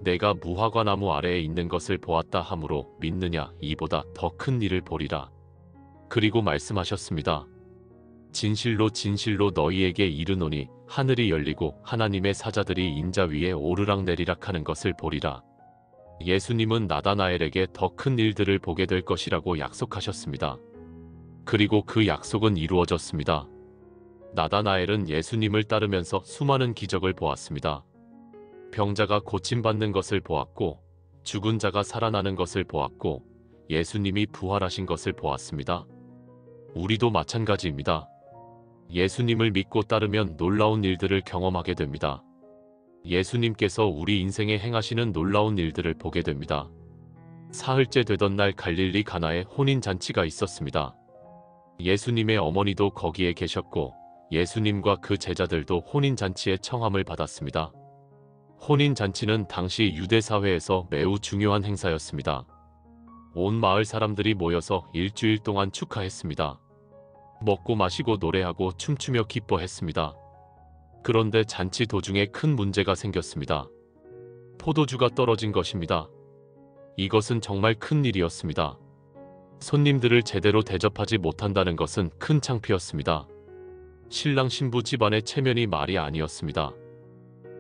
내가 무화과 나무 아래에 있는 것을 보았다 하므로 믿느냐? 이보다 더 큰 일을 보리라. 그리고 말씀하셨습니다. 진실로 진실로 너희에게 이르노니 하늘이 열리고 하나님의 사자들이 인자 위에 오르락내리락 하는 것을 보리라. 예수님은 나다나엘에게 더 큰 일들을 보게 될 것이라고 약속하셨습니다. 그리고 그 약속은 이루어졌습니다. 나다나엘은 예수님을 따르면서 수많은 기적을 보았습니다. 병자가 고침받는 것을 보았고, 죽은 자가 살아나는 것을 보았고, 예수님이 부활하신 것을 보았습니다. 우리도 마찬가지입니다. 예수님을 믿고 따르면 놀라운 일들을 경험하게 됩니다. 예수님께서 우리 인생에 행하시는 놀라운 일들을 보게 됩니다. 사흘째 되던 날 갈릴리 가나에 혼인잔치가 있었습니다. 예수님의 어머니도 거기에 계셨고 예수님과 그 제자들도 혼인잔치에 청함을 받았습니다. 혼인잔치는 당시 유대사회에서 매우 중요한 행사였습니다. 온 마을 사람들이 모여서 일주일 동안 축하했습니다. 먹고 마시고 노래하고 춤추며 기뻐했습니다. 그런데 잔치 도중에 큰 문제가 생겼습니다. 포도주가 떨어진 것입니다. 이것은 정말 큰 일이었습니다. 손님들을 제대로 대접하지 못한다는 것은 큰 창피였습니다. 신랑 신부 집안의 체면이 말이 아니었습니다.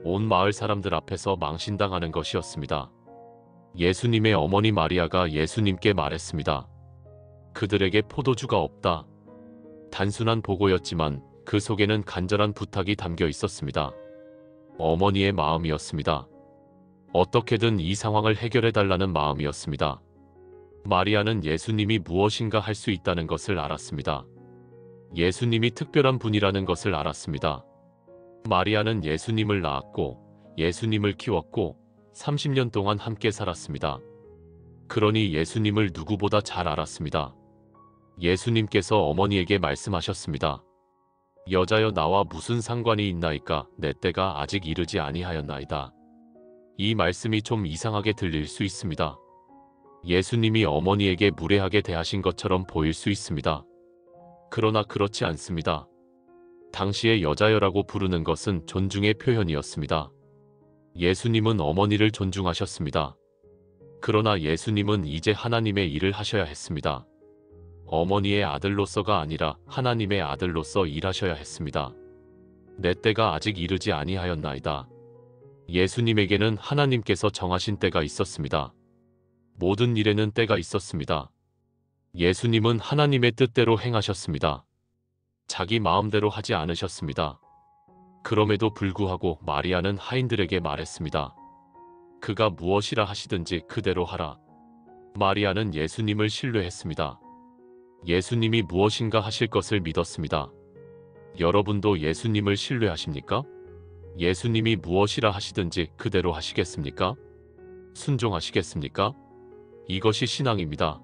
온 마을 사람들 앞에서 망신당하는 것이었습니다. 예수님의 어머니 마리아가 예수님께 말했습니다. 그들에게 포도주가 없다. 단순한 보고였지만 그 속에는 간절한 부탁이 담겨 있었습니다. 어머니의 마음이었습니다. 어떻게든 이 상황을 해결해달라는 마음이었습니다. 마리아는 예수님이 무엇인가 할 수 있다는 것을 알았습니다. 예수님이 특별한 분이라는 것을 알았습니다. 마리아는 예수님을 낳았고 예수님을 키웠고 30년 동안 함께 살았습니다. 그러니 예수님을 누구보다 잘 알았습니다. 예수님께서 어머니에게 말씀하셨습니다. 여자여, 나와 무슨 상관이 있나이까? 내 때가 아직 이르지 아니하였나이다. 이 말씀이 좀 이상하게 들릴 수 있습니다. 예수님이 어머니에게 무례하게 대하신 것처럼 보일 수 있습니다. 그러나 그렇지 않습니다. 당시에 여자여라고 부르는 것은 존중의 표현이었습니다. 예수님은 어머니를 존중하셨습니다. 그러나 예수님은 이제 하나님의 일을 하셔야 했습니다. 어머니의 아들로서가 아니라 하나님의 아들로서 일하셔야 했습니다. 내 때가 아직 이르지 아니하였나이다. 예수님에게는 하나님께서 정하신 때가 있었습니다. 모든 일에는 때가 있었습니다. 예수님은 하나님의 뜻대로 행하셨습니다. 자기 마음대로 하지 않으셨습니다. 그럼에도 불구하고 마리아는 하인들에게 말했습니다. 그가 무엇이라 하시든지 그대로 하라. 마리아는 예수님을 신뢰했습니다. 예수님이 무엇인가 하실 것을 믿었습니다. 여러분도 예수님을 신뢰하십니까? 예수님이 무엇이라 하시든지 그대로 하시겠습니까? 순종하시겠습니까? 이것이 신앙입니다.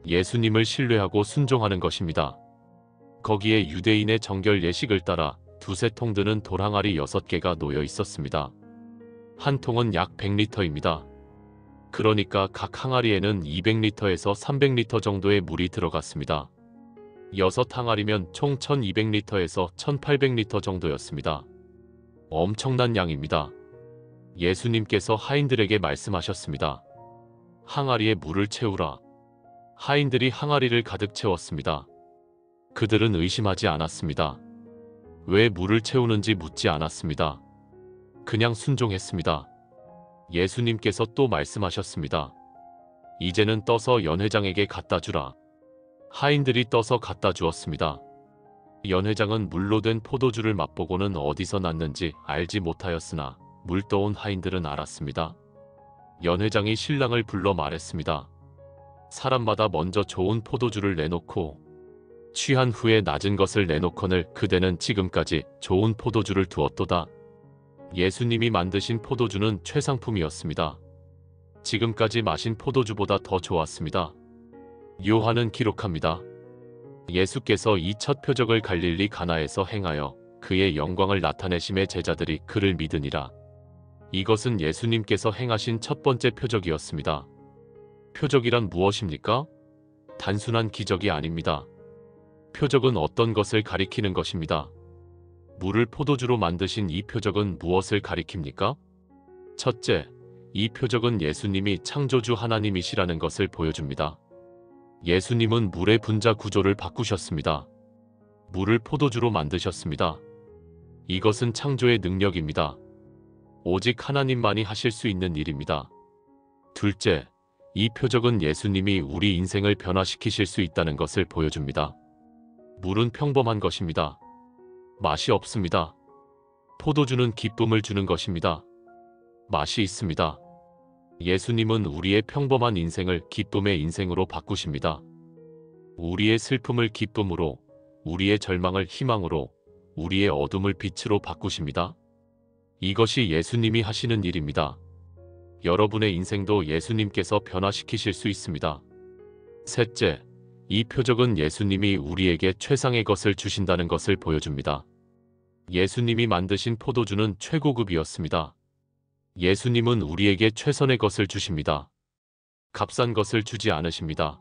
예수님을 신뢰하고 순종하는 것입니다. 거기에 유대인의 정결 예식을 따라 두세 통 드는 돌항아리 6개가 놓여 있었습니다. 한 통은 약 100리터입니다. 그러니까 각 항아리에는 200리터에서 300리터 정도의 물이 들어갔습니다. 6항아리면 총 1200리터에서 1800리터 정도였습니다. 엄청난 양입니다. 예수님께서 하인들에게 말씀하셨습니다. 항아리에 물을 채우라. 하인들이 항아리를 가득 채웠습니다. 그들은 의심하지 않았습니다. 왜 물을 채우는지 묻지 않았습니다. 그냥 순종했습니다. 예수님께서 또 말씀하셨습니다. 이제는 떠서 연회장에게 갖다 주라. 하인들이 떠서 갖다 주었습니다. 연회장은 물로 된 포도주를 맛보고는 어디서 났는지 알지 못하였으나 물 떠온 하인들은 알았습니다. 연회장이 신랑을 불러 말했습니다. 사람마다 먼저 좋은 포도주를 내놓고 취한 후에 낮은 것을 내놓거늘 그대는 지금까지 좋은 포도주를 두었도다. 예수님이 만드신 포도주는 최상품이었습니다. 지금까지 마신 포도주보다 더 좋았습니다. 요한은 기록합니다. 예수께서 이 첫 표적을 갈릴리 가나에서 행하여 그의 영광을 나타내심에 제자들이 그를 믿으니라. 이것은 예수님께서 행하신 첫 번째 표적이었습니다. 표적이란 무엇입니까? 단순한 기적이 아닙니다. 표적은 어떤 것을 가리키는 것입니다. 물을 포도주로 만드신 이 표적은 무엇을 가리킵니까? 첫째, 이 표적은 예수님이 창조주 하나님이시라는 것을 보여줍니다. 예수님은 물의 분자 구조를 바꾸셨습니다. 물을 포도주로 만드셨습니다. 이것은 창조의 능력입니다. 오직 하나님만이 하실 수 있는 일입니다. 둘째, 이 표적은 예수님이 우리 인생을 변화시키실 수 있다는 것을 보여줍니다. 물은 평범한 것입니다. 맛이 없습니다. 포도주는 기쁨을 주는 것입니다. 맛이 있습니다. 예수님은 우리의 평범한 인생을 기쁨의 인생으로 바꾸십니다. 우리의 슬픔을 기쁨으로, 우리의 절망을 희망으로, 우리의 어둠을 빛으로 바꾸십니다. 이것이 예수님이 하시는 일입니다. 여러분의 인생도 예수님께서 변화시키실 수 있습니다. 셋째, 이 표적은 예수님이 우리에게 최상의 것을 주신다는 것을 보여줍니다. 예수님이 만드신 포도주는 최고급이었습니다. 예수님은 우리에게 최선의 것을 주십니다. 값싼 것을 주지 않으십니다.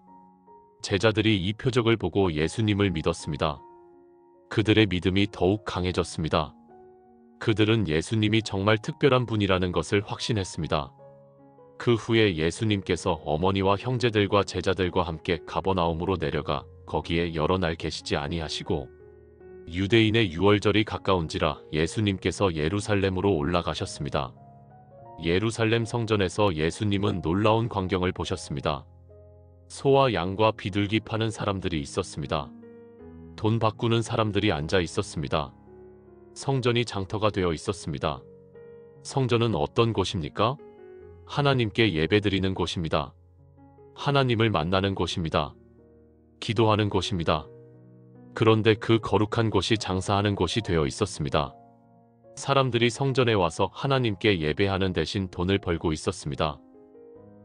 제자들이 이 표적을 보고 예수님을 믿었습니다. 그들의 믿음이 더욱 강해졌습니다. 그들은 예수님이 정말 특별한 분이라는 것을 확신했습니다. 그 후에 예수님께서 어머니와 형제들과 제자들과 함께 가버나움으로 내려가 거기에 여러 날 계시지 아니하시고 유대인의 유월절이 가까운지라 예수님께서 예루살렘으로 올라가셨습니다. 예루살렘 성전에서 예수님은 놀라운 광경을 보셨습니다. 소와 양과 비둘기 파는 사람들이 있었습니다. 돈 바꾸는 사람들이 앉아 있었습니다. 성전이 장터가 되어 있었습니다. 성전은 어떤 곳입니까? 하나님께 예배드리는 곳입니다. 하나님을 만나는 곳입니다. 기도하는 곳입니다. 그런데 그 거룩한 곳이 장사하는 곳이 되어 있었습니다. 사람들이 성전에 와서 하나님께 예배하는 대신 돈을 벌고 있었습니다.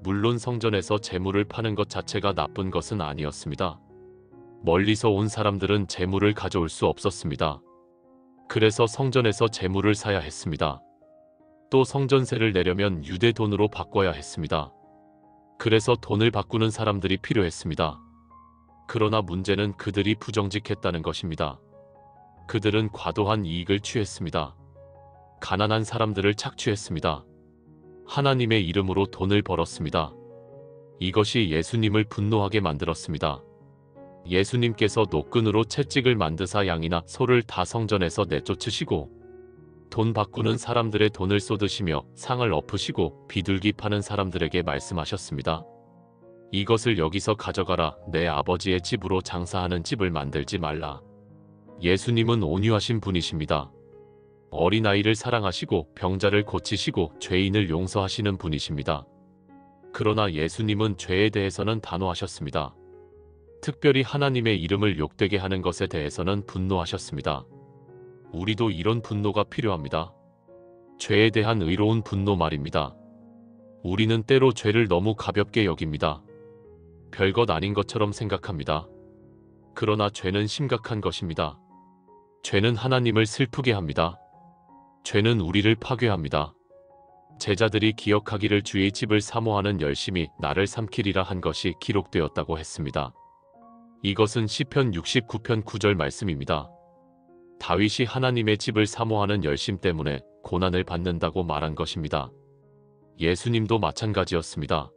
물론 성전에서 재물을 파는 것 자체가 나쁜 것은 아니었습니다. 멀리서 온 사람들은 재물을 가져올 수 없었습니다. 그래서 성전에서 재물을 사야 했습니다. 또 성전세를 내려면 유대 돈으로 바꿔야 했습니다. 그래서 돈을 바꾸는 사람들이 필요했습니다. 그러나 문제는 그들이 부정직했다는 것입니다. 그들은 과도한 이익을 취했습니다. 가난한 사람들을 착취했습니다. 하나님의 이름으로 돈을 벌었습니다. 이것이 예수님을 분노하게 만들었습니다. 예수님께서 노끈으로 채찍을 만드사 양이나 소를 다 성전에서 내쫓으시고 돈 바꾸는 사람들의 돈을 쏟으시며 상을 엎으시고 비둘기 파는 사람들에게 말씀하셨습니다. 이것을 여기서 가져가라. 내 아버지의 집으로 장사하는 집을 만들지 말라. 예수님은 온유하신 분이십니다. 어린아이를 사랑하시고 병자를 고치시고 죄인을 용서하시는 분이십니다. 그러나 예수님은 죄에 대해서는 단호하셨습니다. 특별히 하나님의 이름을 욕되게 하는 것에 대해서는 분노하셨습니다. 우리도 이런 분노가 필요합니다. 죄에 대한 의로운 분노 말입니다. 우리는 때로 죄를 너무 가볍게 여깁니다. 별것 아닌 것처럼 생각합니다. 그러나 죄는 심각한 것입니다. 죄는 하나님을 슬프게 합니다. 죄는 우리를 파괴합니다. 제자들이 기억하기를 주의 집을 사모하는 열심이 나를 삼키리라 한 것이 기록되었다고 했습니다. 이것은 시편 69편 9절 말씀입니다. 다윗이 하나님의 집을 사모하는 열심 때문에 고난을 받는다고 말한 것입니다. 예수님도 마찬가지였습니다.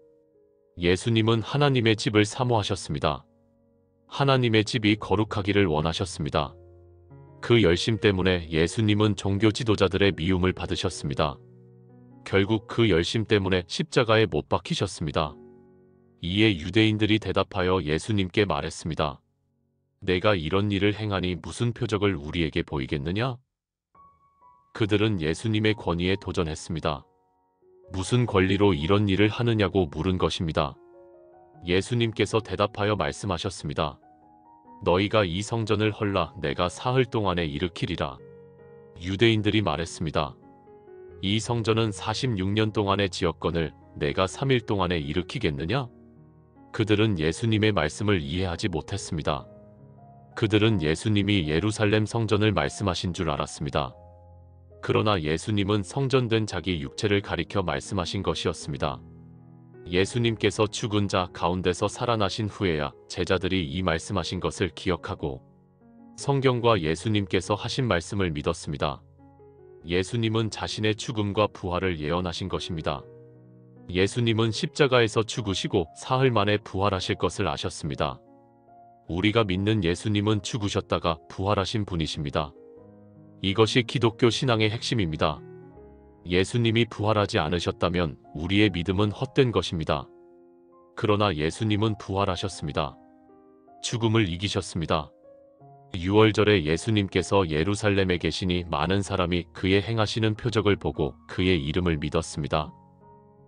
예수님은 하나님의 집을 사모하셨습니다. 하나님의 집이 거룩하기를 원하셨습니다. 그 열심 때문에 예수님은 종교 지도자들의 미움을 받으셨습니다. 결국 그 열심 때문에 십자가에 못 박히셨습니다. 이에 유대인들이 대답하여 예수님께 말했습니다. 내가 이런 일을 행하니 무슨 표적을 우리에게 보이겠느냐? 그들은 예수님의 권위에 도전했습니다. 무슨 권리로 이런 일을 하느냐고 물은 것입니다. 예수님께서 대답하여 말씀하셨습니다. 너희가 이 성전을 헐라 내가 사흘 동안에 일으키리라. 유대인들이 말했습니다. 이 성전은 46년 동안의 지었건을 내가 3일 동안에 일으키겠느냐? 그들은 예수님의 말씀을 이해하지 못했습니다. 그들은 예수님이 예루살렘 성전을 말씀하신 줄 알았습니다. 그러나 예수님은 성전된 자기 육체를 가리켜 말씀하신 것이었습니다. 예수님께서 죽은 자 가운데서 살아나신 후에야 제자들이 이 말씀하신 것을 기억하고 성경과 예수님께서 하신 말씀을 믿었습니다. 예수님은 자신의 죽음과 부활을 예언하신 것입니다. 예수님은 십자가에서 죽으시고 사흘 만에 부활하실 것을 아셨습니다. 우리가 믿는 예수님은 죽으셨다가 부활하신 분이십니다. 이것이 기독교 신앙의 핵심입니다. 예수님이 부활하지 않으셨다면 우리의 믿음은 헛된 것입니다. 그러나 예수님은 부활하셨습니다. 죽음을 이기셨습니다. 유월절에 예수님께서 예루살렘에 계시니 많은 사람이 그의 행하시는 표적을 보고 그의 이름을 믿었습니다.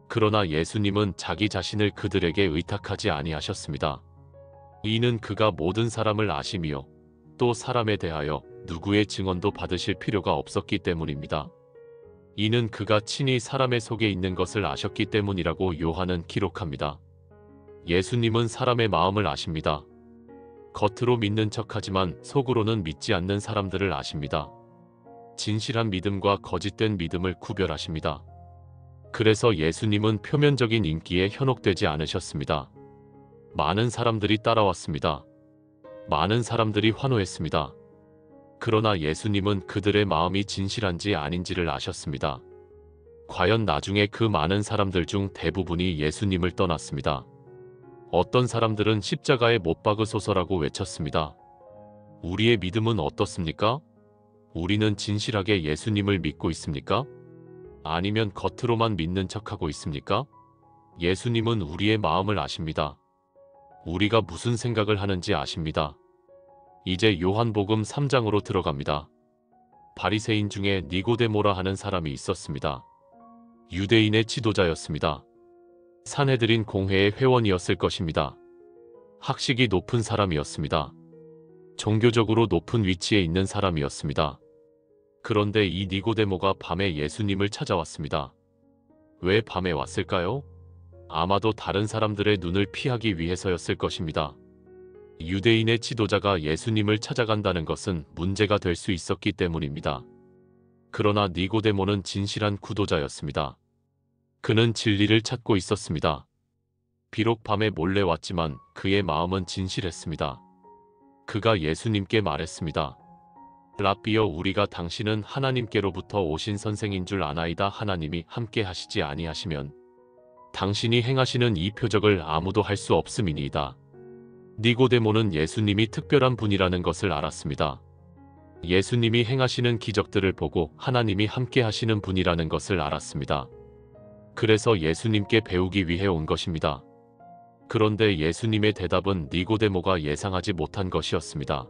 그러나 예수님은 자기 자신을 그들에게 의탁하지 아니하셨습니다. 이는 그가 모든 사람을 아심이요 또 사람에 대하여 누구의 증언도 받으실 필요가 없었기 때문입니다. 이는 그가 친히 사람의 속에 있는 것을 아셨기 때문이라고 요한은 기록합니다. 예수님은 사람의 마음을 아십니다. 겉으로 믿는 척하지만 속으로는 믿지 않는 사람들을 아십니다. 진실한 믿음과 거짓된 믿음을 구별하십니다. 그래서 예수님은 표면적인 인기에 현혹되지 않으셨습니다. 많은 사람들이 따라왔습니다. 많은 사람들이 환호했습니다. 그러나 예수님은 그들의 마음이 진실한지 아닌지를 아셨습니다. 과연 나중에 그 많은 사람들 중 대부분이 예수님을 떠났습니다. 어떤 사람들은 십자가에 못 박으소서라고 외쳤습니다. 우리의 믿음은 어떻습니까? 우리는 진실하게 예수님을 믿고 있습니까? 아니면 겉으로만 믿는 척하고 있습니까? 예수님은 우리의 마음을 아십니다. 우리가 무슨 생각을 하는지 아십니다. 이제 요한복음 3장으로 들어갑니다. 바리새인 중에 니고데모라 하는 사람이 있었습니다. 유대인의 지도자였습니다. 산헤드린 공회의 회원이었을 것입니다. 학식이 높은 사람이었습니다. 종교적으로 높은 위치에 있는 사람이었습니다. 그런데 이 니고데모가 밤에 예수님을 찾아왔습니다. 왜 밤에 왔을까요? 아마도 다른 사람들의 눈을 피하기 위해서였을 것입니다. 유대인의 지도자가 예수님을 찾아간다는 것은 문제가 될 수 있었기 때문입니다. 그러나 니고데모는 진실한 구도자였습니다. 그는 진리를 찾고 있었습니다. 비록 밤에 몰래 왔지만 그의 마음은 진실했습니다. 그가 예수님께 말했습니다. 라비여, 우리가 당신은 하나님께로부터 오신 선생인 줄 아나이다. 하나님이 함께 하시지 아니하시면 당신이 행하시는 이 표적을 아무도 할 수 없음이니이다. 니고데모는 예수님이 특별한 분이라는 것을 알았습니다. 예수님이 행하시는 기적들을 보고 하나님이 함께 하시는 분이라는 것을 알았습니다. 그래서 예수님께 배우기 위해 온 것입니다. 그런데 예수님의 대답은 니고데모가 예상하지 못한 것이었습니다.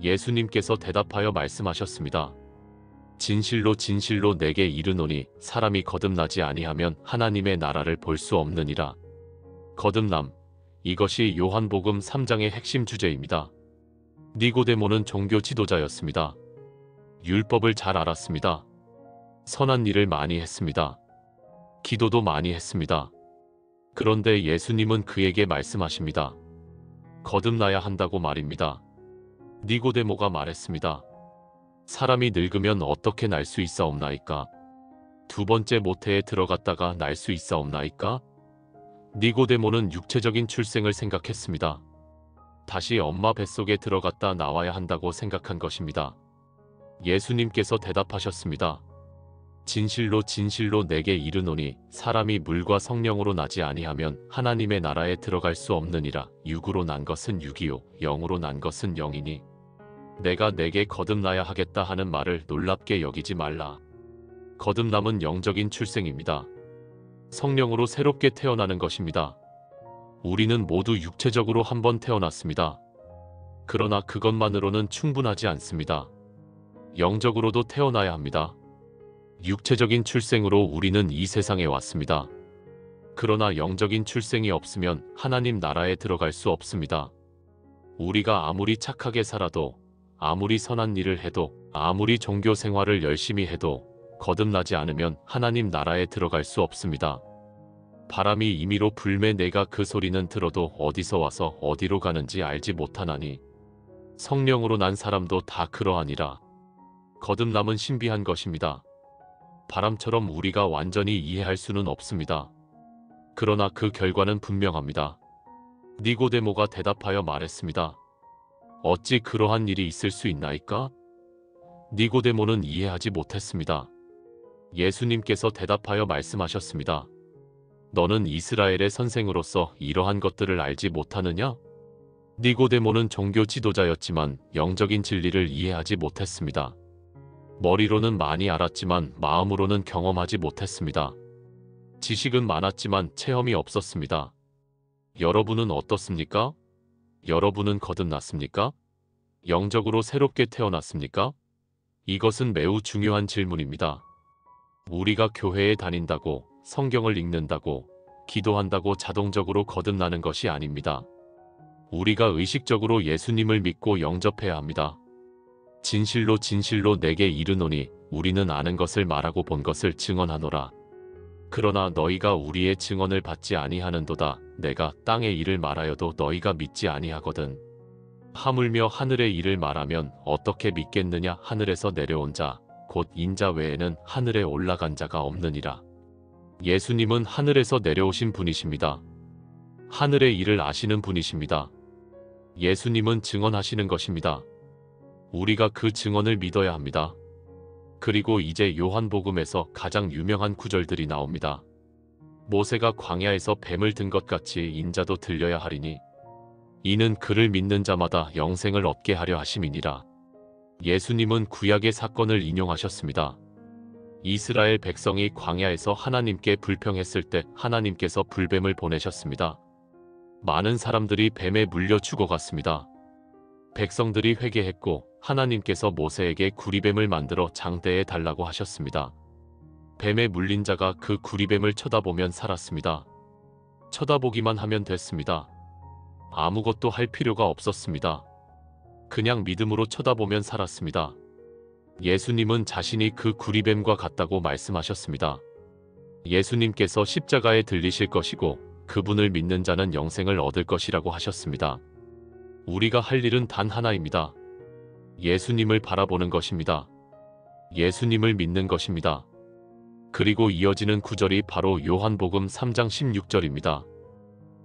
예수님께서 대답하여 말씀하셨습니다. 진실로 진실로 내게 이르노니 사람이 거듭나지 아니하면 하나님의 나라를 볼 수 없느니라. 거듭남, 이것이 요한복음 3장의 핵심 주제입니다. 니고데모는 종교 지도자였습니다. 율법을 잘 알았습니다. 선한 일을 많이 했습니다. 기도도 많이 했습니다. 그런데 예수님은 그에게 말씀하십니다. 거듭나야 한다고 말입니다. 니고데모가 말했습니다. 사람이 늙으면 어떻게 날 수 있사옵나이까? 두 번째 모태에 들어갔다가 날 수 있사옵나이까? 니고데모는 육체적인 출생을 생각했습니다. 다시 엄마 뱃속에 들어갔다 나와야 한다고 생각한 것입니다. 예수님께서 대답하셨습니다. 진실로 진실로 내게 이르노니 사람이 물과 성령으로 나지 아니하면 하나님의 나라에 들어갈 수 없느니라. 육으로 난 것은 육이요 영으로 난 것은 영이니 내가 내게 거듭나야 하겠다 하는 말을 놀랍게 여기지 말라. 거듭남은 영적인 출생입니다. 성령으로 새롭게 태어나는 것입니다. 우리는 모두 육체적으로 한 번 태어났습니다. 그러나 그것만으로는 충분하지 않습니다. 영적으로도 태어나야 합니다. 육체적인 출생으로 우리는 이 세상에 왔습니다. 그러나 영적인 출생이 없으면 하나님 나라에 들어갈 수 없습니다. 우리가 아무리 착하게 살아도, 아무리 선한 일을 해도, 아무리 종교 생활을 열심히 해도 거듭나지 않으면 하나님 나라에 들어갈 수 없습니다. 바람이 임의로 불매 내가 그 소리는 들어도 어디서 와서 어디로 가는지 알지 못하나니 성령으로 난 사람도 다 그러하니라. 거듭남은 신비한 것입니다. 바람처럼 우리가 완전히 이해할 수는 없습니다. 그러나 그 결과는 분명합니다. 니고데모가 대답하여 말했습니다. 어찌 그러한 일이 있을 수 있나이까? 니고데모는 이해하지 못했습니다. 예수님께서 대답하여 말씀하셨습니다. 너는 이스라엘의 선생으로서 이러한 것들을 알지 못하느냐? 니고데모는 종교 지도자였지만 영적인 진리를 이해하지 못했습니다. 머리로는 많이 알았지만 마음으로는 경험하지 못했습니다. 지식은 많았지만 체험이 없었습니다. 여러분은 어떻습니까? 여러분은 거듭났습니까? 영적으로 새롭게 태어났습니까? 이것은 매우 중요한 질문입니다. 우리가 교회에 다닌다고, 성경을 읽는다고, 기도한다고 자동적으로 거듭나는 것이 아닙니다. 우리가 의식적으로 예수님을 믿고 영접해야 합니다. 진실로 진실로 내게 이르노니 우리는 아는 것을 말하고 본 것을 증언하노라. 그러나 너희가 우리의 증언을 받지 아니하는도다. 내가 땅의 일을 말하여도 너희가 믿지 아니하거든. 하물며 하늘의 일을 말하면 어떻게 믿겠느냐. 하늘에서 내려온 자, 곧 인자 외에는 하늘에 올라간 자가 없느니라. 예수님은 하늘에서 내려오신 분이십니다. 하늘의 일을 아시는 분이십니다. 예수님은 증언하시는 것입니다. 우리가 그 증언을 믿어야 합니다. 그리고 이제 요한복음에서 가장 유명한 구절들이 나옵니다. 모세가 광야에서 뱀을 든 것 같이 인자도 들려야 하리니 이는 그를 믿는 자마다 영생을 얻게 하려 하심이니라. 예수님은 구약의 사건을 인용하셨습니다. 이스라엘 백성이 광야에서 하나님께 불평했을 때 하나님께서 불뱀을 보내셨습니다. 많은 사람들이 뱀에 물려 죽어갔습니다. 백성들이 회개했고 하나님께서 모세에게 구리뱀을 만들어 장대에 달라고 하셨습니다. 뱀에 물린 자가 그 구리뱀을 쳐다보면 살았습니다. 쳐다보기만 하면 됐습니다. 아무것도 할 필요가 없었습니다. 그냥 믿음으로 쳐다보면 살았습니다. 예수님은 자신이 그 구리뱀과 같다고 말씀하셨습니다. 예수님께서 십자가에 들리실 것이고 그분을 믿는 자는 영생을 얻을 것이라고 하셨습니다. 우리가 할 일은 단 하나입니다. 예수님을 바라보는 것입니다. 예수님을 믿는 것입니다. 그리고 이어지는 구절이 바로 요한복음 3장 16절입니다.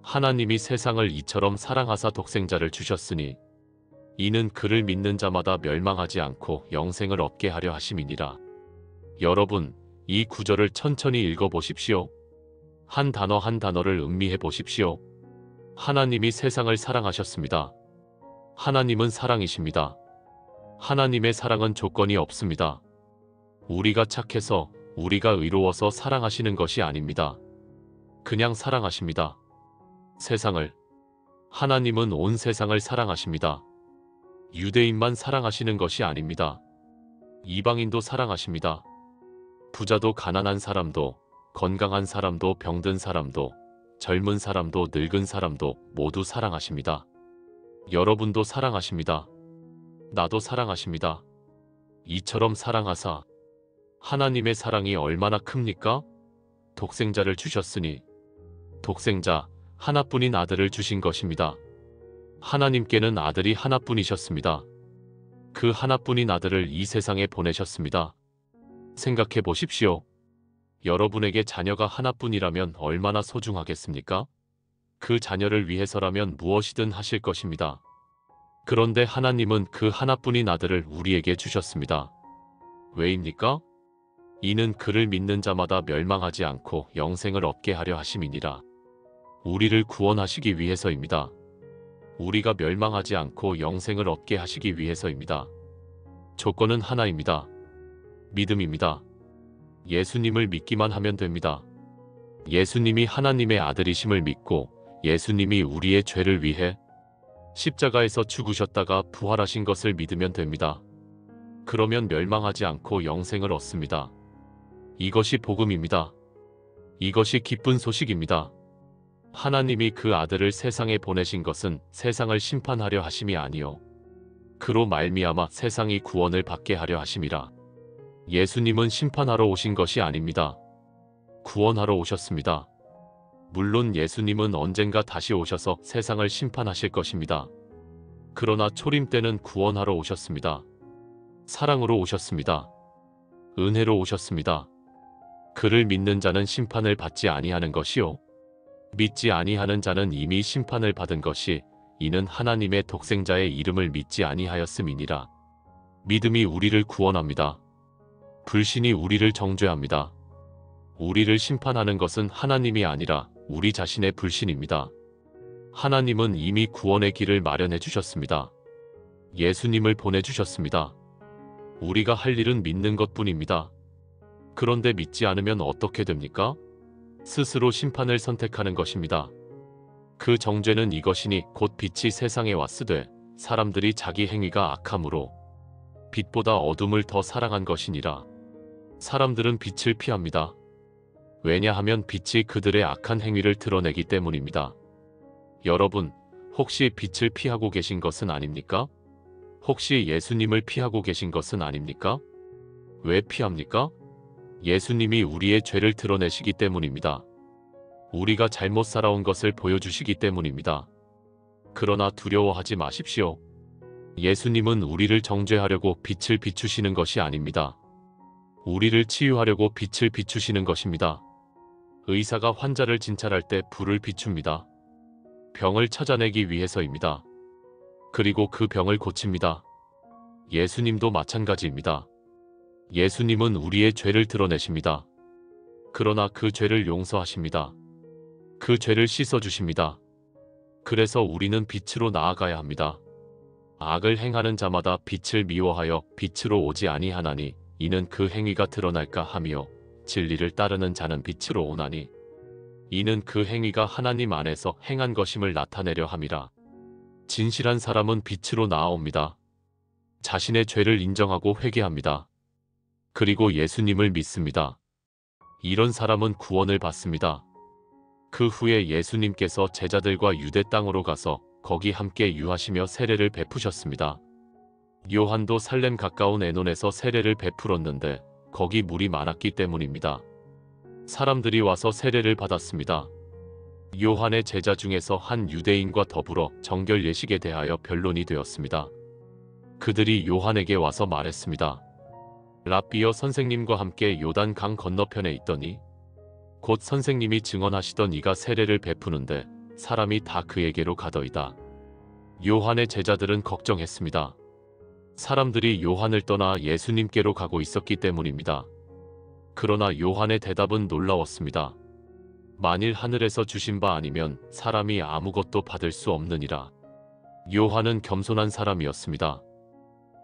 하나님이 세상을 이처럼 사랑하사 독생자를 주셨으니 이는 그를 믿는 자마다 멸망하지 않고 영생을 얻게 하려 하심이니라. 여러분, 이 구절을 천천히 읽어보십시오. 한 단어 한 단어를 음미해 보십시오. 하나님이 세상을 사랑하셨습니다. 하나님은 사랑이십니다. 하나님의 사랑은 조건이 없습니다. 우리가 착해서, 우리가 의로워서 사랑하시는 것이 아닙니다. 그냥 사랑하십니다. 세상을. 하나님은 온 세상을 사랑하십니다. 유대인만 사랑하시는 것이 아닙니다. 이방인도 사랑하십니다. 부자도 가난한 사람도, 건강한 사람도 병든 사람도, 젊은 사람도 늙은 사람도 모두 사랑하십니다. 여러분도 사랑하십니다. 나도 사랑하십니다. 이처럼 사랑하사 하나님의 사랑이 얼마나 큽니까? 독생자를 주셨으니 독생자 하나뿐인 아들을 주신 것입니다. 하나님께는 아들이 하나뿐이셨습니다. 그 하나뿐인 아들을 이 세상에 보내셨습니다. 생각해 보십시오. 여러분에게 자녀가 하나뿐이라면 얼마나 소중하겠습니까? 그 자녀를 위해서라면 무엇이든 하실 것입니다. 그런데 하나님은 그 하나뿐인 아들을 우리에게 주셨습니다. 왜입니까? 이는 그를 믿는 자마다 멸망하지 않고 영생을 얻게 하려 하심이니라. 우리를 구원하시기 위해서입니다. 우리가 멸망하지 않고 영생을 얻게 하시기 위해서입니다. 조건은 하나입니다. 믿음입니다. 예수님을 믿기만 하면 됩니다. 예수님이 하나님의 아들이심을 믿고 예수님이 우리의 죄를 위해 십자가에서 죽으셨다가 부활하신 것을 믿으면 됩니다. 그러면 멸망하지 않고 영생을 얻습니다. 이것이 복음입니다. 이것이 기쁜 소식입니다. 하나님이 그 아들을 세상에 보내신 것은 세상을 심판하려 하심이 아니요 그로 말미암아 세상이 구원을 받게 하려 하심이라. 예수님은 심판하러 오신 것이 아닙니다. 구원하러 오셨습니다. 물론 예수님은 언젠가 다시 오셔서 세상을 심판하실 것입니다. 그러나 초림 때는 구원하러 오셨습니다. 사랑으로 오셨습니다. 은혜로 오셨습니다. 그를 믿는 자는 심판을 받지 아니하는 것이요 믿지 아니하는 자는 이미 심판을 받은 것이 이는 하나님의 독생자의 이름을 믿지 아니하였음이니라. 믿음이 우리를 구원합니다. 불신이 우리를 정죄합니다. 우리를 심판하는 것은 하나님이 아니라 우리 자신의 불신입니다. 하나님은 이미 구원의 길을 마련해 주셨습니다. 예수님을 보내주셨습니다. 우리가 할 일은 믿는 것뿐입니다. 그런데 믿지 않으면 어떻게 됩니까? 스스로 심판을 선택하는 것입니다. 그 정죄는 이것이니 곧 빛이 세상에 왔으되 사람들이 자기 행위가 악함으로 빛보다 어둠을 더 사랑한 것이니라. 사람들은 빛을 피합니다. 왜냐하면 빛이 그들의 악한 행위를 드러내기 때문입니다. 여러분, 혹시 빛을 피하고 계신 것은 아닙니까? 혹시 예수님을 피하고 계신 것은 아닙니까? 왜 피합니까? 예수님이 우리의 죄를 드러내시기 때문입니다. 우리가 잘못 살아온 것을 보여주시기 때문입니다. 그러나 두려워하지 마십시오. 예수님은 우리를 정죄하려고 빛을 비추시는 것이 아닙니다. 우리를 치유하려고 빛을 비추시는 것입니다. 의사가 환자를 진찰할 때 불을 비춥니다. 병을 찾아내기 위해서입니다. 그리고 그 병을 고칩니다. 예수님도 마찬가지입니다. 예수님은 우리의 죄를 드러내십니다. 그러나 그 죄를 용서하십니다. 그 죄를 씻어주십니다. 그래서 우리는 빛으로 나아가야 합니다. 악을 행하는 자마다 빛을 미워하여 빛으로 오지 아니하나니 이는 그 행위가 드러날까 하며 진리를 따르는 자는 빛으로 오나니 이는 그 행위가 하나님 안에서 행한 것임을 나타내려 함이라. 진실한 사람은 빛으로 나아옵니다. 자신의 죄를 인정하고 회개합니다. 그리고 예수님을 믿습니다. 이런 사람은 구원을 받습니다. 그 후에 예수님께서 제자들과 유대 땅으로 가서 거기 함께 유하시며 세례를 베푸셨습니다. 요한도 살렘 가까운 에논에서 세례를 베풀었는데 거기 물이 많았기 때문입니다. 사람들이 와서 세례를 받았습니다. 요한의 제자 중에서 한 유대인과 더불어 정결 예식에 대하여 변론이 되었습니다. 그들이 요한에게 와서 말했습니다. 랍비여, 선생님과 함께 요단 강 건너편에 있더니 곧 선생님이 증언하시던 이가 세례를 베푸는데 사람이 다 그에게로 가더이다. 요한의 제자들은 걱정했습니다. 사람들이 요한을 떠나 예수님께로 가고 있었기 때문입니다. 그러나 요한의 대답은 놀라웠습니다. 만일 하늘에서 주신 바 아니면 사람이 아무것도 받을 수 없느니라. 요한은 겸손한 사람이었습니다.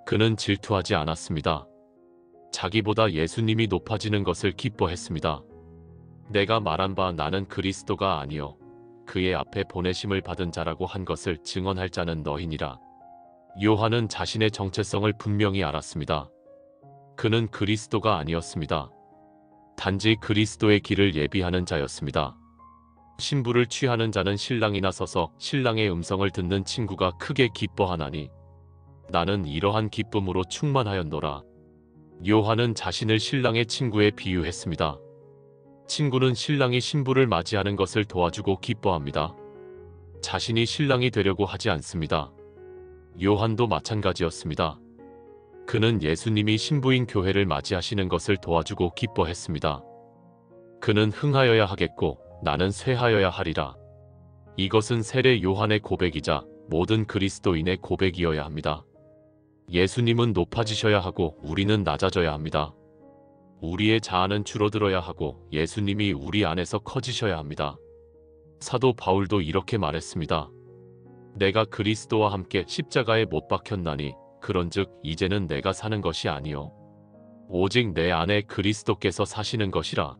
그는 질투하지 않았습니다. 자기보다 예수님이 높아지는 것을 기뻐했습니다. 내가 말한 바 나는 그리스도가 아니요 그의 앞에 보내심을 받은 자라고 한 것을 증언할 자는 너희니라. 요한은 자신의 정체성을 분명히 알았습니다. 그는 그리스도가 아니었습니다. 단지 그리스도의 길을 예비하는 자였습니다. 신부를 취하는 자는 신랑이나 서서 신랑의 음성을 듣는 친구가 크게 기뻐하나니 나는 이러한 기쁨으로 충만하였노라. 요한은 자신을 신랑의 친구에 비유했습니다. 친구는 신랑이 신부를 맞이하는 것을 도와주고 기뻐합니다. 자신이 신랑이 되려고 하지 않습니다. 요한도 마찬가지였습니다. 그는 예수님이 신부인 교회를 맞이하시는 것을 도와주고 기뻐했습니다. 그는 흥하여야 하겠고 나는 쇠하여야 하리라. 이것은 세례 요한의 고백이자 모든 그리스도인의 고백이어야 합니다. 예수님은 높아지셔야 하고 우리는 낮아져야 합니다. 우리의 자아는 줄어들어야 하고 예수님이 우리 안에서 커지셔야 합니다. 사도 바울도 이렇게 말했습니다. 내가 그리스도와 함께 십자가에 못 박혔나니 그런즉 이제는 내가 사는 것이 아니요 오직 내 안에 그리스도께서 사시는 것이라.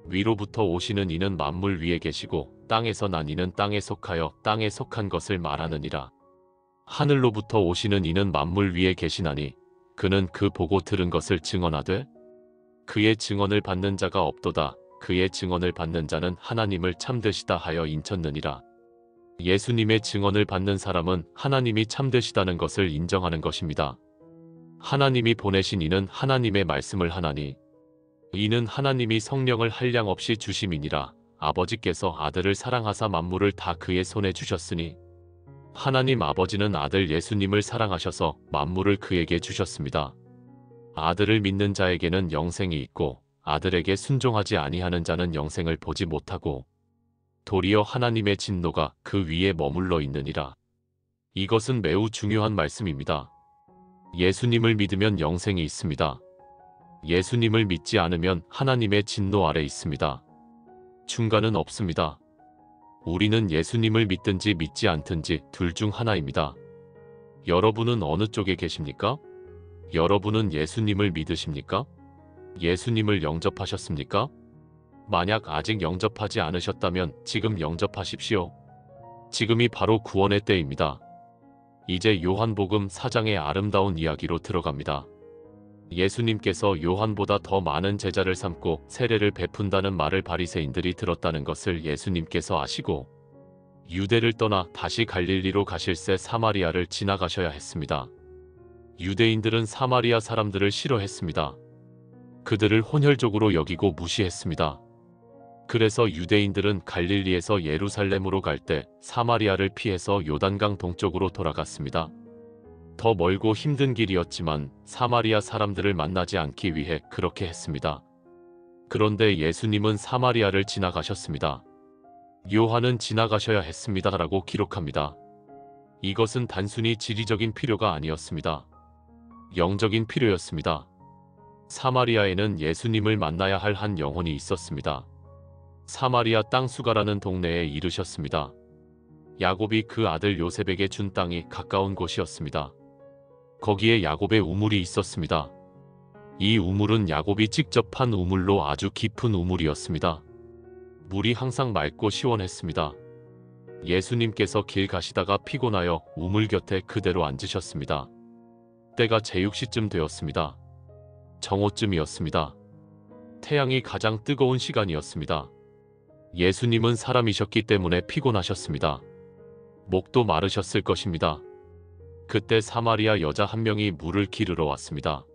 위로부터 오시는 이는 만물 위에 계시고 땅에서 난 이는 땅에 속하여 땅에 속한 것을 말하느니라. 하늘로부터 오시는 이는 만물 위에 계시나니 그는 그 보고 들은 것을 증언하되 그의 증언을 받는 자가 없도다. 그의 증언을 받는 자는 하나님을 참되시다 하여 인쳤느니라. 예수님의 증언을 받는 사람은 하나님이 참되시다는 것을 인정하는 것입니다. 하나님이 보내신 이는 하나님의 말씀을 하나니 이는 하나님이 성령을 한량 없이 주심이니라. 아버지께서 아들을 사랑하사 만물을 다 그의 손에 주셨으니 하나님 아버지는 아들 예수님을 사랑하셔서 만물을 그에게 주셨습니다. 아들을 믿는 자에게는 영생이 있고 아들에게 순종하지 아니하는 자는 영생을 보지 못하고 도리어 하나님의 진노가 그 위에 머물러 있느니라. 이것은 매우 중요한 말씀입니다. 예수님을 믿으면 영생이 있습니다. 예수님을 믿지 않으면 하나님의 진노 아래 있습니다. 중간은 없습니다. 우리는 예수님을 믿든지 믿지 않든지 둘 중 하나입니다. 여러분은 어느 쪽에 계십니까? 여러분은 예수님을 믿으십니까? 예수님을 영접하셨습니까? 만약 아직 영접하지 않으셨다면 지금 영접하십시오. 지금이 바로 구원의 때입니다. 이제 요한복음 4장의 아름다운 이야기로 들어갑니다. 예수님께서 요한보다 더 많은 제자를 삼고 세례를 베푼다는 말을 바리새인들이 들었다는 것을 예수님께서 아시고 유대를 떠나 다시 갈릴리로 가실새 사마리아를 지나가셔야 했습니다. 유대인들은 사마리아 사람들을 싫어했습니다. 그들을 혼혈족으로 여기고 무시했습니다. 그래서 유대인들은 갈릴리에서 예루살렘으로 갈 때 사마리아를 피해서 요단강 동쪽으로 돌아갔습니다. 더 멀고 힘든 길이었지만 사마리아 사람들을 만나지 않기 위해 그렇게 했습니다. 그런데 예수님은 사마리아를 지나가셨습니다. 요한은 지나가셔야 했습니다라고 기록합니다. 이것은 단순히 지리적인 필요가 아니었습니다. 영적인 필요였습니다. 사마리아에는 예수님을 만나야 할 한 영혼이 있었습니다. 사마리아 땅 수가라는 동네에 이르셨습니다. 야곱이 그 아들 요셉에게 준 땅이 가까운 곳이었습니다. 거기에 야곱의 우물이 있었습니다. 이 우물은 야곱이 직접 판 우물로 아주 깊은 우물이었습니다. 물이 항상 맑고 시원했습니다. 예수님께서 길 가시다가 피곤하여 우물 곁에 그대로 앉으셨습니다. 때가 제6시쯤 되었습니다. 정오쯤이었습니다. 태양이 가장 뜨거운 시간이었습니다. 예수님은 사람이셨기 때문에 피곤하셨습니다. 목도 마르셨을 것입니다. 그때 사마리아 여자 한 명이 물을 기르러 왔습니다.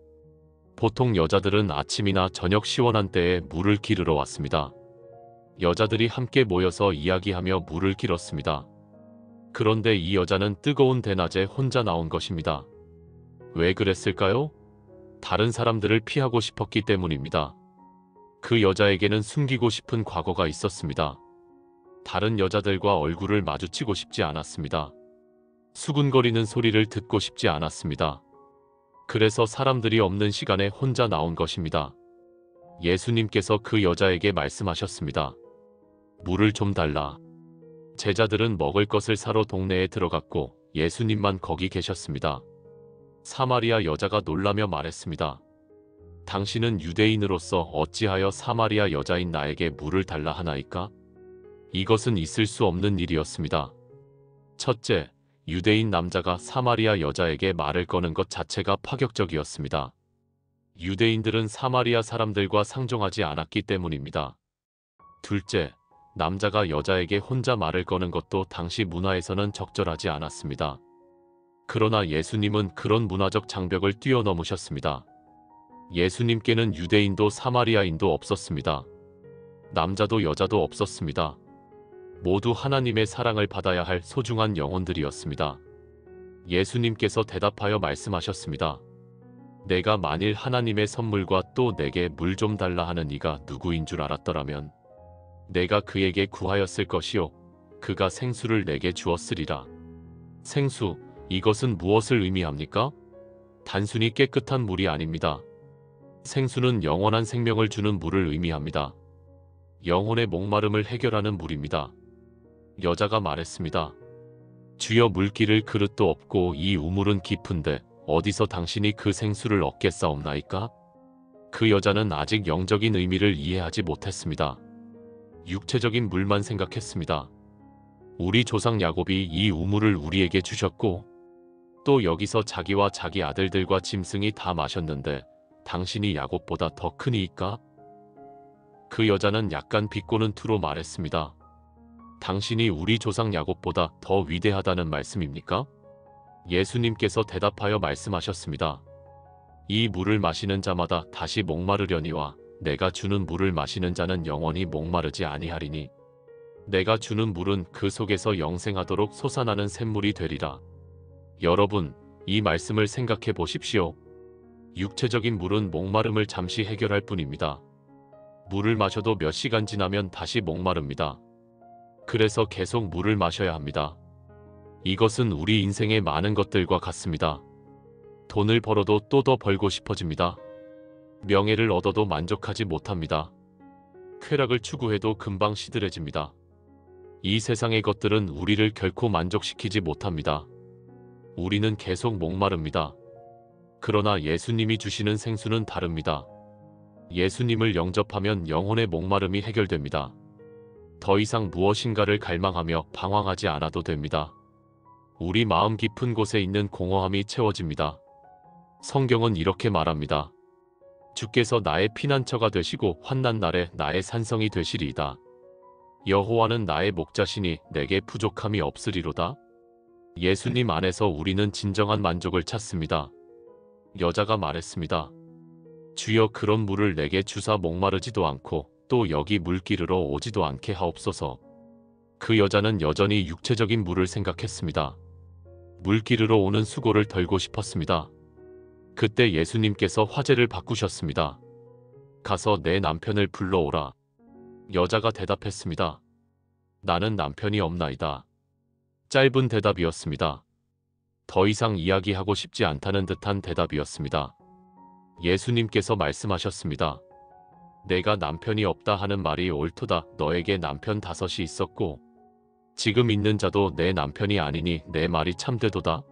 보통 여자들은 아침이나 저녁 시원한 때에 물을 기르러 왔습니다. 여자들이 함께 모여서 이야기하며 물을 길었습니다. 그런데 이 여자는 뜨거운 대낮에 혼자 나온 것입니다. 왜 그랬을까요? 다른 사람들을 피하고 싶었기 때문입니다. 그 여자에게는 숨기고 싶은 과거가 있었습니다. 다른 여자들과 얼굴을 마주치고 싶지 않았습니다. 수군거리는 소리를 듣고 싶지 않았습니다. 그래서 사람들이 없는 시간에 혼자 나온 것입니다. 예수님께서 그 여자에게 말씀하셨습니다. 물을 좀 달라. 제자들은 먹을 것을 사러 동네에 들어갔고 예수님만 거기 계셨습니다. 사마리아 여자가 놀라며 말했습니다. 당신은 유대인으로서 어찌하여 사마리아 여자인 나에게 물을 달라 하나이까? 이것은 있을 수 없는 일이었습니다. 첫째, 유대인 남자가 사마리아 여자에게 말을 거는 것 자체가 파격적이었습니다. 유대인들은 사마리아 사람들과 상종하지 않았기 때문입니다. 둘째, 남자가 여자에게 혼자 말을 거는 것도 당시 문화에서는 적절하지 않았습니다. 그러나 예수님은 그런 문화적 장벽을 뛰어넘으셨습니다. 예수님께는 유대인도 사마리아인도 없었습니다. 남자도 여자도 없었습니다. 모두 하나님의 사랑을 받아야 할 소중한 영혼들이었습니다. 예수님께서 대답하여 말씀하셨습니다. 내가 만일 하나님의 선물과 또 내게 물 좀 달라 하는 이가 누구인 줄 알았더라면 내가 그에게 구하였을 것이요 그가 생수를 내게 주었으리라. 생수, 이것은 무엇을 의미합니까? 단순히 깨끗한 물이 아닙니다. 생수는 영원한 생명을 주는 물을 의미합니다. 영혼의 목마름을 해결하는 물입니다. 여자가 말했습니다. 주여, 물기를 그릇도 없고 이 우물은 깊은데 어디서 당신이 그 생수를 얻겠사옵나이까? 그 여자는 아직 영적인 의미를 이해하지 못했습니다. 육체적인 물만 생각했습니다. 우리 조상 야곱이 이 우물을 우리에게 주셨고 또 여기서 자기와 자기 아들들과 짐승이 다 마셨는데 당신이 야곱보다 더 크니이까? 그 여자는 약간 비꼬는 투로 말했습니다. 당신이 우리 조상 야곱보다 더 위대하다는 말씀입니까? 예수님께서 대답하여 말씀하셨습니다. 이 물을 마시는 자마다 다시 목마르려니와 내가 주는 물을 마시는 자는 영원히 목마르지 아니하리니 내가 주는 물은 그 속에서 영생하도록 솟아나는 샘물이 되리라. 여러분, 이 말씀을 생각해 보십시오. 육체적인 물은 목마름을 잠시 해결할 뿐입니다. 물을 마셔도 몇 시간 지나면 다시 목마릅니다. 그래서 계속 물을 마셔야 합니다. 이것은 우리 인생의 많은 것들과 같습니다. 돈을 벌어도 또 더 벌고 싶어집니다. 명예를 얻어도 만족하지 못합니다. 쾌락을 추구해도 금방 시들해집니다. 이 세상의 것들은 우리를 결코 만족시키지 못합니다. 우리는 계속 목마릅니다. 그러나 예수님이 주시는 생수는 다릅니다. 예수님을 영접하면 영혼의 목마름이 해결됩니다. 더 이상 무엇인가를 갈망하며 방황하지 않아도 됩니다. 우리 마음 깊은 곳에 있는 공허함이 채워집니다. 성경은 이렇게 말합니다. 주께서 나의 피난처가 되시고 환난 날에 나의 산성이 되시리이다. 여호와는 나의 목자시니 내게 부족함이 없으리로다. 예수님 안에서 우리는 진정한 만족을 찾습니다. 여자가 말했습니다. 주여, 그런 물을 내게 주사 목마르지도 않고 또 여기 물기르러 오지도 않게 하옵소서. 그 여자는 여전히 육체적인 물을 생각했습니다. 물기르러 오는 수고를 덜고 싶었습니다. 그때 예수님께서 화제를 바꾸셨습니다. 가서 내 남편을 불러오라. 여자가 대답했습니다. 나는 남편이 없나이다. 짧은 대답이었습니다. 더 이상 이야기하고 싶지 않다는 듯한 대답이었습니다. 예수님께서 말씀하셨습니다. 내가 남편이 없다 하는 말이 옳도다. 너에게 남편 5이 있었고 지금 있는 자도 내 남편이 아니니 내 말이 참되도다.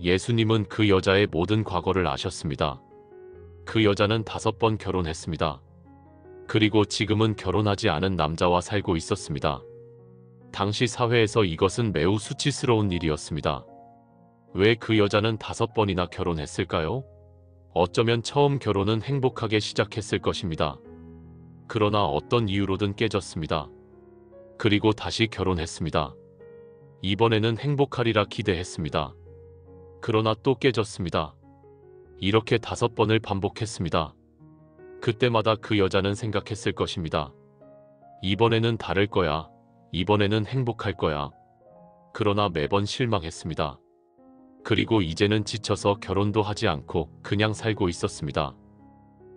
예수님은 그 여자의 모든 과거를 아셨습니다. 그 여자는 5번 결혼했습니다. 그리고 지금은 결혼하지 않은 남자와 살고 있었습니다. 당시 사회에서 이것은 매우 수치스러운 일이었습니다. 왜 그 여자는 5번이나 결혼했을까요? 어쩌면 처음 결혼은 행복하게 시작했을 것입니다. 그러나 어떤 이유로든 깨졌습니다. 그리고 다시 결혼했습니다. 이번에는 행복하리라 기대했습니다. 그러나 또 깨졌습니다. 이렇게 5번을 반복했습니다. 그때마다 그 여자는 생각했을 것입니다. 이번에는 다를 거야. 이번에는 행복할 거야. 그러나 매번 실망했습니다. 그리고 이제는 지쳐서 결혼도 하지 않고 그냥 살고 있었습니다.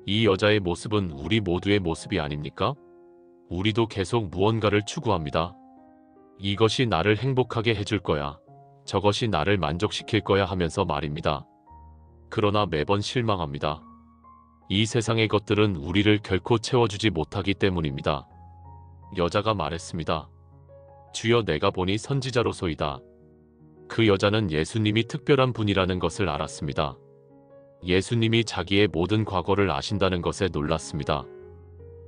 이 여자의 모습은 우리 모두의 모습이 아닙니까? 우리도 계속 무언가를 추구합니다. 이것이 나를 행복하게 해줄 거야. 저것이 나를 만족시킬 거야 하면서 말입니다. 그러나 매번 실망합니다. 이 세상의 것들은 우리를 결코 채워주지 못하기 때문입니다. 여자가 말했습니다. 주여, 내가 보니 선지자로소이다. 그 여자는 예수님이 특별한 분이라는 것을 알았습니다. 예수님이 자기의 모든 과거를 아신다는 것에 놀랐습니다.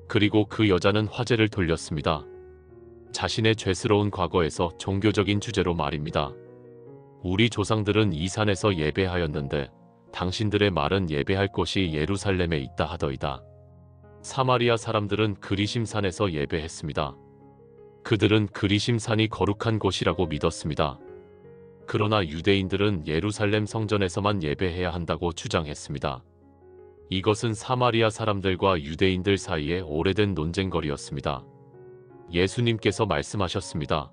그리고 그 여자는 화제를 돌렸습니다. 자신의 죄스러운 과거에서 종교적인 주제로 말입니다. 우리 조상들은 이 산에서 예배하였는데 당신들의 말은 예배할 곳이 예루살렘에 있다 하더이다. 사마리아 사람들은 그리심 산에서 예배했습니다. 그들은 그리심 산이 거룩한 곳이라고 믿었습니다. 그러나 유대인들은 예루살렘 성전에서만 예배해야 한다고 주장했습니다. 이것은 사마리아 사람들과 유대인들 사이에 오래된 논쟁거리였습니다. 예수님께서 말씀하셨습니다.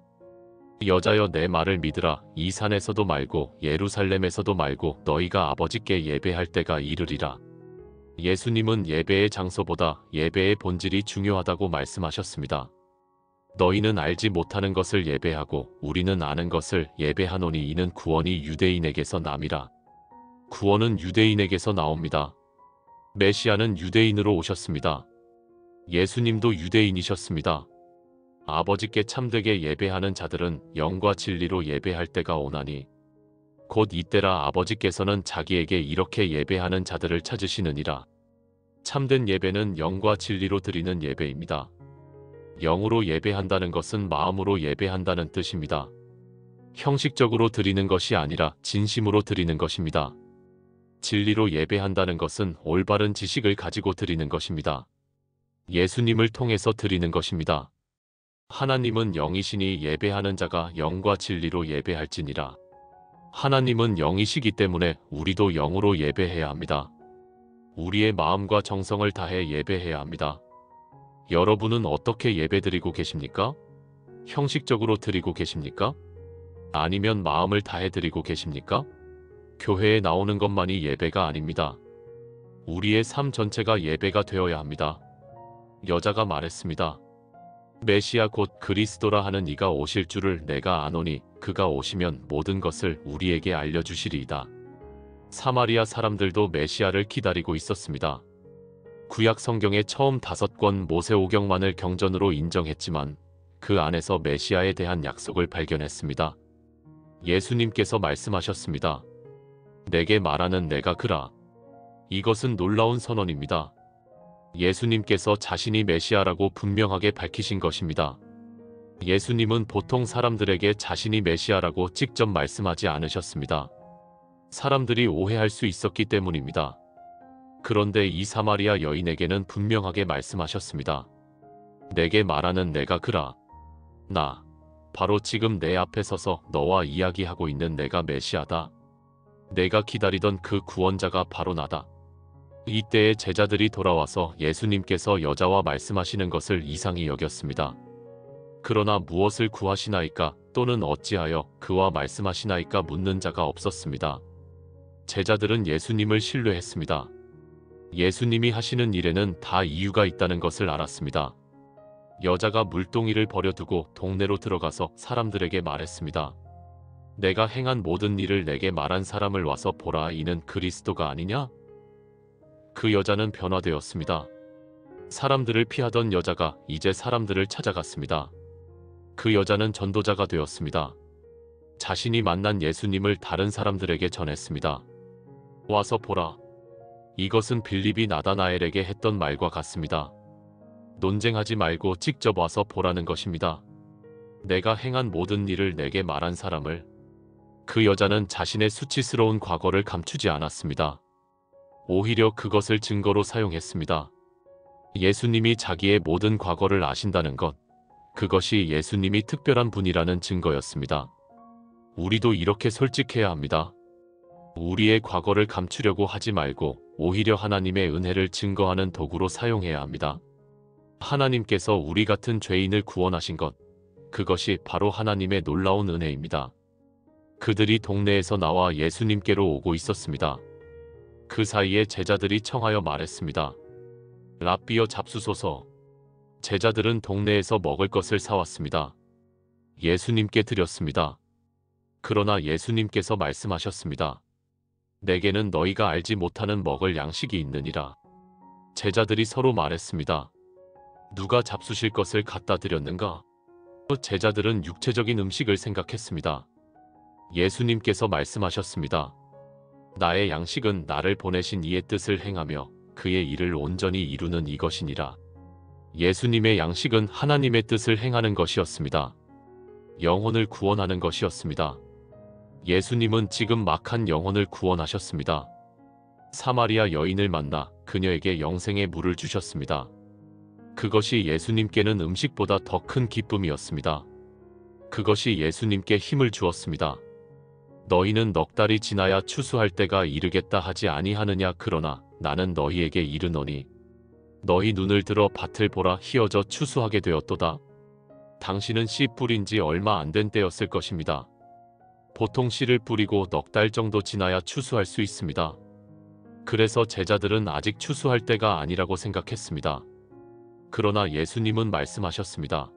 여자여 내 말을 믿으라. 이 산에서도 말고 예루살렘에서도 말고 너희가 아버지께 예배할 때가 이르리라. 예수님은 예배의 장소보다 예배의 본질이 중요하다고 말씀하셨습니다. 너희는 알지 못하는 것을 예배하고 우리는 아는 것을 예배하노니 이는 구원이 유대인에게서 남이라. 구원은 유대인에게서 나옵니다. 메시아는 유대인으로 오셨습니다. 예수님도 유대인이셨습니다. 아버지께 참되게 예배하는 자들은 영과 진리로 예배할 때가 오나니 곧 이때라. 아버지께서는 자기에게 이렇게 예배하는 자들을 찾으시느니라. 참된 예배는 영과 진리로 드리는 예배입니다. 영으로 예배한다는 것은 마음으로 예배한다는 뜻입니다. 형식적으로 드리는 것이 아니라 진심으로 드리는 것입니다. 진리로 예배한다는 것은 올바른 지식을 가지고 드리는 것입니다. 예수님을 통해서 드리는 것입니다. 하나님은 영이시니 예배하는 자가 영과 진리로 예배할지니라. 하나님은 영이시기 때문에 우리도 영으로 예배해야 합니다. 우리의 마음과 정성을 다해 예배해야 합니다. 여러분은 어떻게 예배드리고 계십니까? 형식적으로 드리고 계십니까? 아니면 마음을 다해 드리고 계십니까? 교회에 나오는 것만이 예배가 아닙니다. 우리의 삶 전체가 예배가 되어야 합니다. 여자가 말했습니다. 메시아 곧 그리스도라 하는 이가 오실 줄을 내가 아노니 그가 오시면 모든 것을 우리에게 알려주시리이다. 사마리아 사람들도 메시아를 기다리고 있었습니다. 구약 성경의 처음 5권 모세오경만을 경전으로 인정했지만 그 안에서 메시아에 대한 약속을 발견했습니다. 예수님께서 말씀하셨습니다. 내게 말하는 내가 그라. 이것은 놀라운 선언입니다. 예수님께서 자신이 메시아라고 분명하게 밝히신 것입니다. 예수님은 보통 사람들에게 자신이 메시아라고 직접 말씀하지 않으셨습니다. 사람들이 오해할 수 있었기 때문입니다. 그런데 이 사마리아 여인에게는 분명하게 말씀하셨습니다. 내게 말하는 내가 그라. 나, 바로 지금 내 앞에 서서 너와 이야기하고 있는 내가 메시아다. 내가 기다리던 그 구원자가 바로 나다. 이때에 제자들이 돌아와서 예수님께서 여자와 말씀하시는 것을 이상히 여겼습니다. 그러나 무엇을 구하시나이까 또는 어찌하여 그와 말씀하시나이까 묻는 자가 없었습니다. 제자들은 예수님을 신뢰했습니다. 예수님이 하시는 일에는 다 이유가 있다는 것을 알았습니다. 여자가 물동이를 버려두고 동네로 들어가서 사람들에게 말했습니다. 내가 행한 모든 일을 내게 말한 사람을 와서 보라. 이는 그리스도가 아니냐? 그 여자는 변화되었습니다. 사람들을 피하던 여자가 이제 사람들을 찾아갔습니다. 그 여자는 전도자가 되었습니다. 자신이 만난 예수님을 다른 사람들에게 전했습니다. 와서 보라. 이것은 빌립이 나다나엘에게 했던 말과 같습니다. 논쟁하지 말고 직접 와서 보라는 것입니다. 내가 행한 모든 일을 내게 말한 사람을. 그 여자는 자신의 수치스러운 과거를 감추지 않았습니다. 오히려 그것을 증거로 사용했습니다. 예수님이 자기의 모든 과거를 아신다는 것, 그것이 예수님이 특별한 분이라는 증거였습니다. 우리도 이렇게 솔직해야 합니다. 우리의 과거를 감추려고 하지 말고 오히려 하나님의 은혜를 증거하는 도구로 사용해야 합니다. 하나님께서 우리 같은 죄인을 구원하신 것, 그것이 바로 하나님의 놀라운 은혜입니다. 그들이 동네에서 나와 예수님께로 오고 있었습니다. 그 사이에 제자들이 청하여 말했습니다. 랍비여 잡수소서. 제자들은 동네에서 먹을 것을 사왔습니다. 예수님께 드렸습니다. 그러나 예수님께서 말씀하셨습니다. 내게는 너희가 알지 못하는 먹을 양식이 있느니라. 제자들이 서로 말했습니다. 누가 잡수실 것을 갖다 드렸는가? 제자들은 육체적인 음식을 생각했습니다. 예수님께서 말씀하셨습니다. 나의 양식은 나를 보내신 이의 뜻을 행하며 그의 일을 온전히 이루는 이것이니라. 예수님의 양식은 하나님의 뜻을 행하는 것이었습니다. 영혼을 구원하는 것이었습니다. 예수님은 지금 막한 영혼을 구원하셨습니다. 사마리아 여인을 만나 그녀에게 영생의 물을 주셨습니다. 그것이 예수님께는 음식보다 더 큰 기쁨이었습니다. 그것이 예수님께 힘을 주었습니다. 너희는 넉 달이 지나야 추수할 때가 이르겠다 하지 아니하느냐? 그러나 나는 너희에게 이르노니 너희 눈을 들어 밭을 보라. 희어져 추수하게 되었도다. 당신은 씨 뿌린 지 얼마 안 된 때였을 것입니다. 보통 씨를 뿌리고 넉 달 정도 지나야 추수할 수 있습니다. 그래서 제자들은 아직 추수할 때가 아니라고 생각했습니다. 그러나 예수님은 말씀하셨습니다.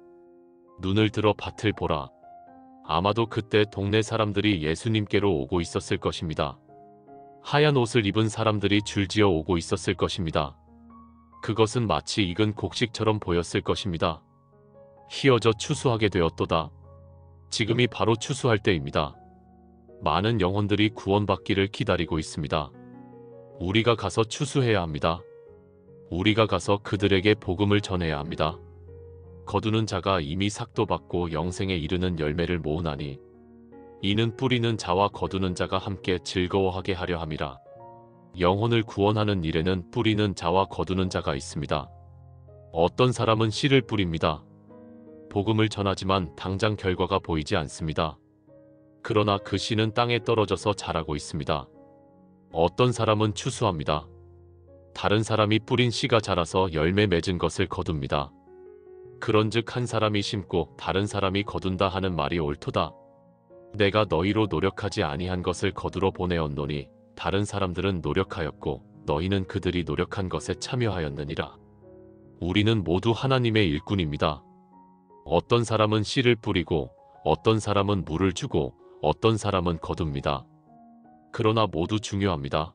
눈을 들어 밭을 보라. 아마도 그때 동네 사람들이 예수님께로 오고 있었을 것입니다. 하얀 옷을 입은 사람들이 줄지어 오고 있었을 것입니다. 그것은 마치 익은 곡식처럼 보였을 것입니다. 희어져 추수하게 되었도다. 지금이 바로 추수할 때입니다. 많은 영혼들이 구원받기를 기다리고 있습니다. 우리가 가서 추수해야 합니다. 우리가 가서 그들에게 복음을 전해야 합니다. 거두는 자가 이미 삭도 받고 영생에 이르는 열매를 모으나니 이는 뿌리는 자와 거두는 자가 함께 즐거워하게 하려 함이라. 영혼을 구원하는 일에는 뿌리는 자와 거두는 자가 있습니다. 어떤 사람은 씨를 뿌립니다. 복음을 전하지만 당장 결과가 보이지 않습니다. 그러나 그 씨는 땅에 떨어져서 자라고 있습니다. 어떤 사람은 추수합니다. 다른 사람이 뿌린 씨가 자라서 열매 맺은 것을 거둡니다. 그런즉 한 사람이 심고 다른 사람이 거둔다 하는 말이 옳도다. 내가 너희로 노력하지 아니한 것을 거두러 보내었노니 다른 사람들은 노력하였고 너희는 그들이 노력한 것에 참여하였느니라. 우리는 모두 하나님의 일꾼입니다. 어떤 사람은 씨를 뿌리고 어떤 사람은 물을 주고 어떤 사람은 거둡니다. 그러나 모두 중요합니다.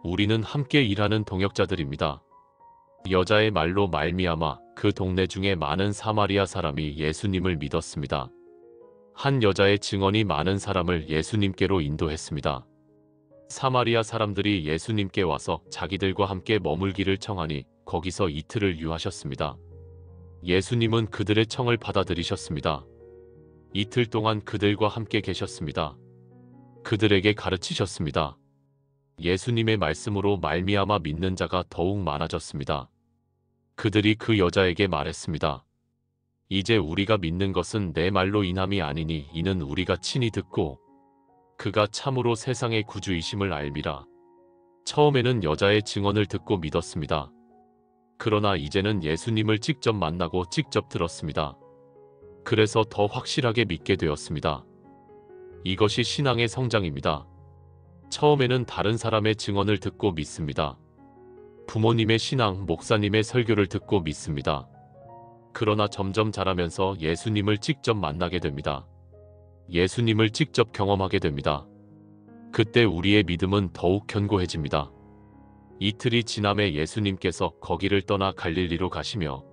우리는 함께 일하는 동역자들입니다. 여자의 말로 말미암아 그 동네 중에 많은 사마리아 사람이 예수님을 믿었습니다. 한 여자의 증언이 많은 사람을 예수님께로 인도했습니다. 사마리아 사람들이 예수님께 와서 자기들과 함께 머물기를 청하니 거기서 이틀을 유하셨습니다. 예수님은 그들의 청을 받아들이셨습니다. 이틀 동안 그들과 함께 계셨습니다. 그들에게 가르치셨습니다. 예수님의 말씀으로 말미암아 믿는 자가 더욱 많아졌습니다. 그들이 그 여자에게 말했습니다. 이제 우리가 믿는 것은 내 말로 인함이 아니니 이는 우리가 친히 듣고 그가 참으로 세상의 구주이심을 알미라. 처음에는 여자의 증언을 듣고 믿었습니다. 그러나 이제는 예수님을 직접 만나고 직접 들었습니다. 그래서 더 확실하게 믿게 되었습니다. 이것이 신앙의 성장입니다. 처음에는 다른 사람의 증언을 듣고 믿습니다. 부모님의 신앙, 목사님의 설교를 듣고 믿습니다. 그러나 점점 자라면서 예수님을 직접 만나게 됩니다. 예수님을 직접 경험하게 됩니다. 그때 우리의 믿음은 더욱 견고해집니다. 이틀이 지남에 예수님께서 거기를 떠나 갈릴리로 가시며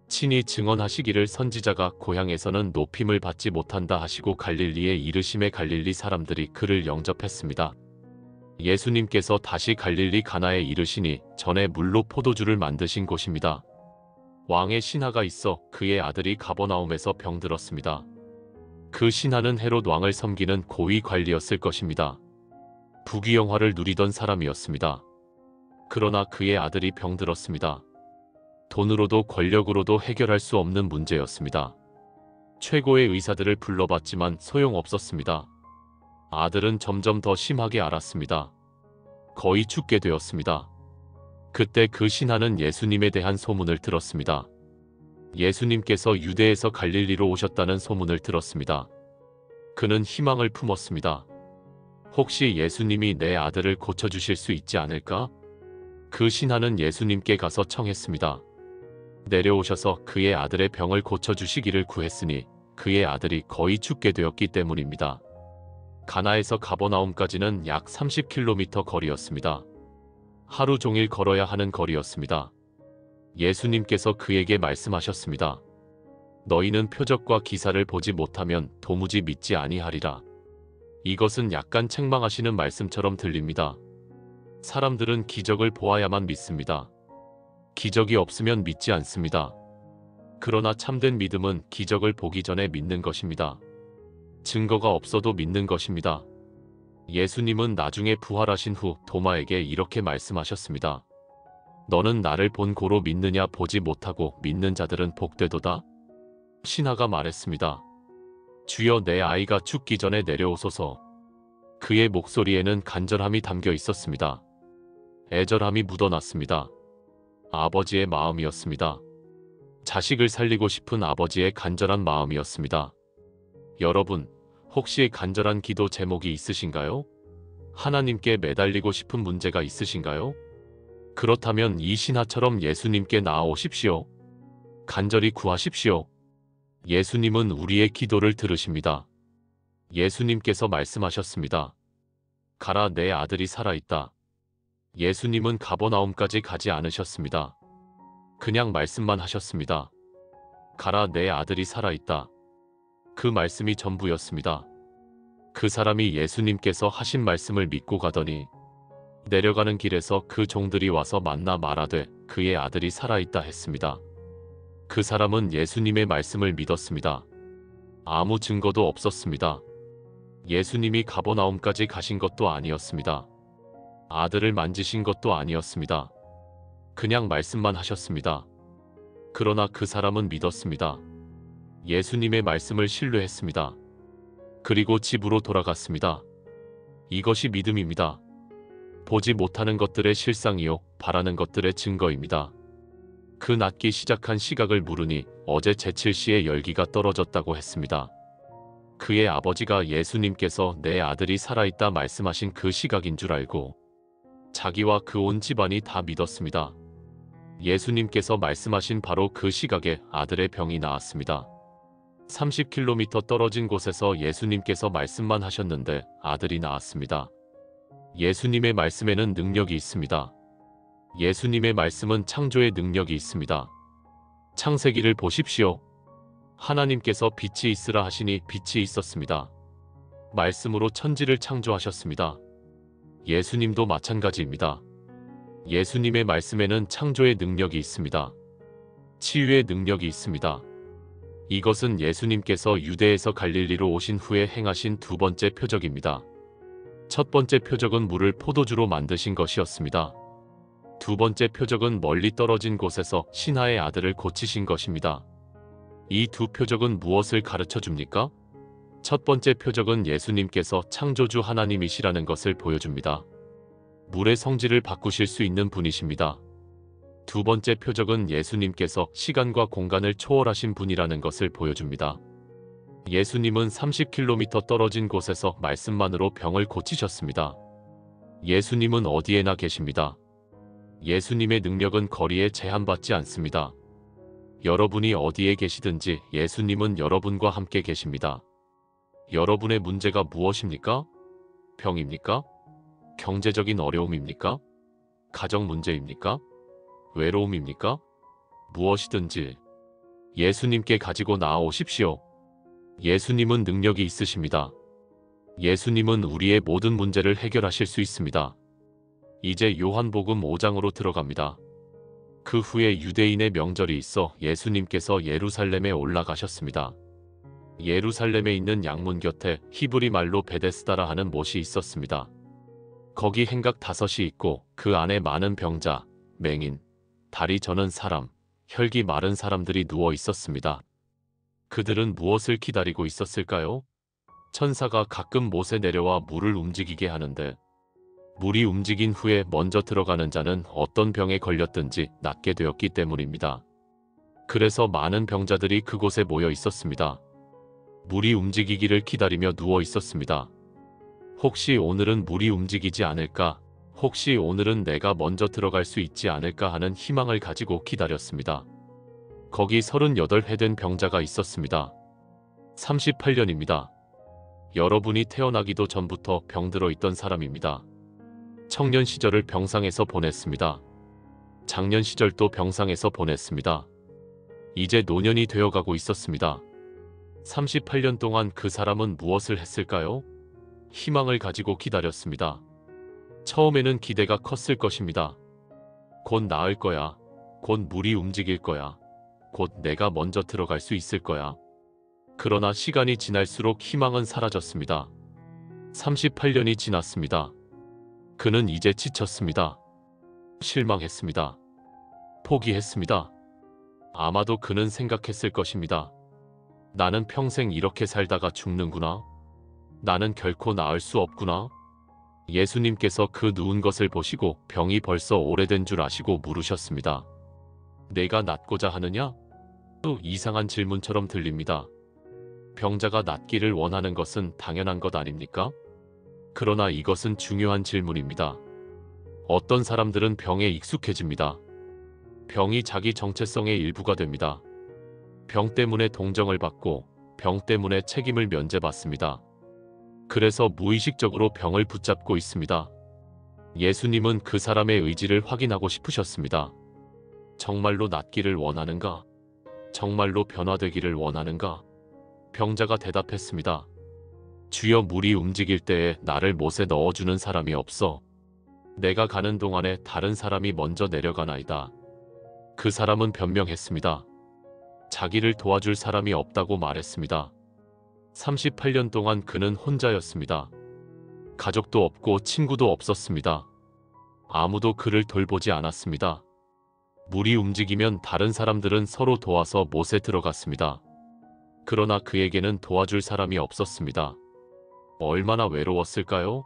친히 증언하시기를 선지자가 고향에서는 높임을 받지 못한다 하시고 갈릴리에 이르심에 갈릴리 사람들이 그를 영접했습니다. 예수님께서 다시 갈릴리 가나에 이르시니 전에 물로 포도주를 만드신 곳입니다. 왕의 신하가 있어 그의 아들이 가버나움에서 병들었습니다. 그 신하는 헤롯 왕을 섬기는 고위 관리였을 것입니다. 부귀영화를 누리던 사람이었습니다. 그러나 그의 아들이 병들었습니다. 돈으로도 권력으로도 해결할 수 없는 문제였습니다. 최고의 의사들을 불러봤지만 소용없었습니다. 아들은 점점 더 심하게 앓았습니다. 거의 죽게 되었습니다. 그때 그 신하는 예수님에 대한 소문을 들었습니다. 예수님께서 유대에서 갈릴리로 오셨다는 소문을 들었습니다. 그는 희망을 품었습니다. 혹시 예수님이 내 아들을 고쳐주실 수 있지 않을까? 그 신하는 예수님께 가서 청했습니다. 내려오셔서 그의 아들의 병을 고쳐주시기를 구했으니 그의 아들이 거의 죽게 되었기 때문입니다. 가나에서 가버나움까지는 약 30km 거리였습니다. 하루 종일 걸어야 하는 거리였습니다. 예수님께서 그에게 말씀하셨습니다. 너희는 표적과 기사를 보지 못하면 도무지 믿지 아니하리라. 이것은 약간 책망하시는 말씀처럼 들립니다. 사람들은 기적을 보아야만 믿습니다. 기적이 없으면 믿지 않습니다. 그러나 참된 믿음은 기적을 보기 전에 믿는 것입니다. 증거가 없어도 믿는 것입니다. 예수님은 나중에 부활하신 후 도마에게 이렇게 말씀하셨습니다. 너는 나를 본 고로 믿느냐? 보지 못하고 믿는 자들은 복되도다. 신하가 말했습니다. 주여, 내 아이가 죽기 전에 내려오소서. 그의 목소리에는 간절함이 담겨 있었습니다. 애절함이 묻어났습니다. 아버지의 마음이었습니다. 자식을 살리고 싶은 아버지의 간절한 마음이었습니다. 여러분, 혹시 간절한 기도 제목이 있으신가요? 하나님께 매달리고 싶은 문제가 있으신가요? 그렇다면 이 신하처럼 예수님께 나아오십시오. 간절히 구하십시오. 예수님은 우리의 기도를 들으십니다. 예수님께서 말씀하셨습니다. 가라, 내 아들이 살아있다. 예수님은 가버나움까지 가지 않으셨습니다. 그냥 말씀만 하셨습니다. 가라, 내 아들이 살아있다. 그 말씀이 전부였습니다. 그 사람이 예수님께서 하신 말씀을 믿고 가더니 내려가는 길에서 그 종들이 와서 만나 말하되 그의 아들이 살아있다 했습니다. 그 사람은 예수님의 말씀을 믿었습니다. 아무 증거도 없었습니다. 예수님이 가버나움까지 가신 것도 아니었습니다. 아들을 만지신 것도 아니었습니다. 그냥 말씀만 하셨습니다. 그러나 그 사람은 믿었습니다. 예수님의 말씀을 신뢰했습니다. 그리고 집으로 돌아갔습니다. 이것이 믿음입니다. 보지 못하는 것들의 실상이요, 바라는 것들의 증거입니다. 그 낮기 시작한 시각을 물으니 어제 제7시에 열기가 떨어졌다고 했습니다. 그의 아버지가 예수님께서 내 아들이 살아있다 말씀하신 그 시각인 줄 알고 자기와 그 온 집안이 다 믿었습니다. 예수님께서 말씀하신 바로 그 시각에 아들의 병이 나았습니다. 30km 떨어진 곳에서 예수님께서 말씀만 하셨는데 아들이 나았습니다. 예수님의 말씀에는 능력이 있습니다. 예수님의 말씀은 창조의 능력이 있습니다. 창세기를 보십시오. 하나님께서 빛이 있으라 하시니 빛이 있었습니다. 말씀으로 천지를 창조하셨습니다. 예수님도 마찬가지입니다. 예수님의 말씀에는 창조의 능력이 있습니다. 치유의 능력이 있습니다. 이것은 예수님께서 유대에서 갈릴리로 오신 후에 행하신 두 번째 표적입니다. 첫 번째 표적은 물을 포도주로 만드신 것이었습니다. 두 번째 표적은 멀리 떨어진 곳에서 신하의 아들을 고치신 것입니다. 이 두 표적은 무엇을 가르쳐 줍니까? 첫 번째 표적은 예수님께서 창조주 하나님이시라는 것을 보여줍니다. 물의 성질을 바꾸실 수 있는 분이십니다. 두 번째 표적은 예수님께서 시간과 공간을 초월하신 분이라는 것을 보여줍니다. 예수님은 30km 떨어진 곳에서 말씀만으로 병을 고치셨습니다. 예수님은 어디에나 계십니다. 예수님의 능력은 거리에 제한받지 않습니다. 여러분이 어디에 계시든지 예수님은 여러분과 함께 계십니다. 여러분의 문제가 무엇입니까? 병입니까? 경제적인 어려움입니까? 가정 문제입니까? 외로움입니까? 무엇이든지 예수님께 가지고 나아오십시오. 예수님은 능력이 있으십니다. 예수님은 우리의 모든 문제를 해결하실 수 있습니다. 이제 요한복음 5장으로 들어갑니다. 그 후에 유대인의 명절이 있어 예수님께서 예루살렘에 올라가셨습니다. 예루살렘에 있는 양문 곁에 히브리 말로 베데스다라 하는 못이 있었습니다. 거기 행각 5이 있고 그 안에 많은 병자, 맹인, 다리 저는 사람, 혈기 마른 사람들이 누워 있었습니다. 그들은 무엇을 기다리고 있었을까요? 천사가 가끔 못에 내려와 물을 움직이게 하는데 물이 움직인 후에 먼저 들어가는 자는 어떤 병에 걸렸든지 낫게 되었기 때문입니다. 그래서 많은 병자들이 그곳에 모여 있었습니다. 물이 움직이기를 기다리며 누워 있었습니다. 혹시 오늘은 물이 움직이지 않을까? 혹시 오늘은 내가 먼저 들어갈 수 있지 않을까 하는 희망을 가지고 기다렸습니다. 거기 38해 된 병자가 있었습니다. 38년입니다. 여러분이 태어나기도 전부터 병들어 있던 사람입니다. 청년 시절을 병상에서 보냈습니다. 장년 시절도 병상에서 보냈습니다. 이제 노년이 되어가고 있었습니다. 38년 동안 그 사람은 무엇을 했을까요? 희망을 가지고 기다렸습니다. 처음에는 기대가 컸을 것입니다. 곧 나을 거야. 곧 물이 움직일 거야. 곧 내가 먼저 들어갈 수 있을 거야. 그러나 시간이 지날수록 희망은 사라졌습니다. 38년이 지났습니다. 그는 이제 지쳤습니다. 실망했습니다. 포기했습니다. 아마도 그는 생각했을 것입니다. 나는 평생 이렇게 살다가 죽는구나. 나는 결코 나을 수 없구나. 예수님께서 그 누운 것을 보시고 병이 벌써 오래된 줄 아시고 물으셨습니다. 내가 낫고자 하느냐? 또 이상한 질문처럼 들립니다. 병자가 낫기를 원하는 것은 당연한 것 아닙니까? 그러나 이것은 중요한 질문입니다. 어떤 사람들은 병에 익숙해집니다. 병이 자기 정체성의 일부가 됩니다. 병 때문에 동정을 받고 병 때문에 책임을 면제받습니다. 그래서 무의식적으로 병을 붙잡고 있습니다. 예수님은 그 사람의 의지를 확인하고 싶으셨습니다. 정말로 낫기를 원하는가? 정말로 변화되기를 원하는가? 병자가 대답했습니다. 주여, 물이 움직일 때에 나를 못에 넣어주는 사람이 없어. 내가 가는 동안에 다른 사람이 먼저 내려가나이다. 그 사람은 변명했습니다. 자기를 도와줄 사람이 없다고 말했습니다. 38년 동안 그는 혼자였습니다. 가족도 없고 친구도 없었습니다. 아무도 그를 돌보지 않았습니다. 물이 움직이면 다른 사람들은 서로 도와서 못에 들어갔습니다. 그러나 그에게는 도와줄 사람이 없었습니다. 얼마나 외로웠을까요?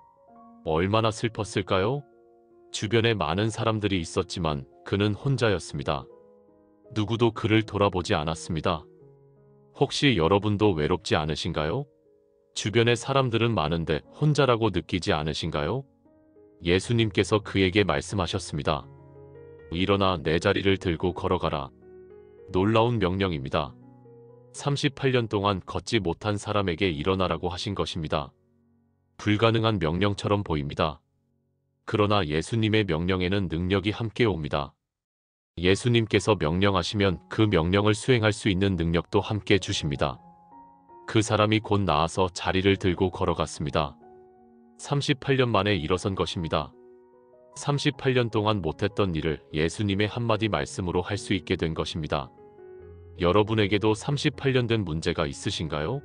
얼마나 슬펐을까요? 주변에 많은 사람들이 있었지만 그는 혼자였습니다. 누구도 그를 돌아보지 않았습니다. 혹시 여러분도 외롭지 않으신가요? 주변에 사람들은 많은데 혼자라고 느끼지 않으신가요? 예수님께서 그에게 말씀하셨습니다. 일어나 내 자리를 들고 걸어가라. 놀라운 명령입니다. 38년 동안 걷지 못한 사람에게 일어나라고 하신 것입니다. 불가능한 명령처럼 보입니다. 그러나 예수님의 명령에는 능력이 함께 옵니다. 예수님께서 명령하시면 그 명령을 수행할 수 있는 능력도 함께 주십니다. 그 사람이 곧 나아서 자리를 들고 걸어갔습니다. 38년 만에 일어선 것입니다. 38년 동안 못했던 일을 예수님의 한마디 말씀으로 할 수 있게 된 것입니다. 여러분에게도 38년 된 문제가 있으신가요?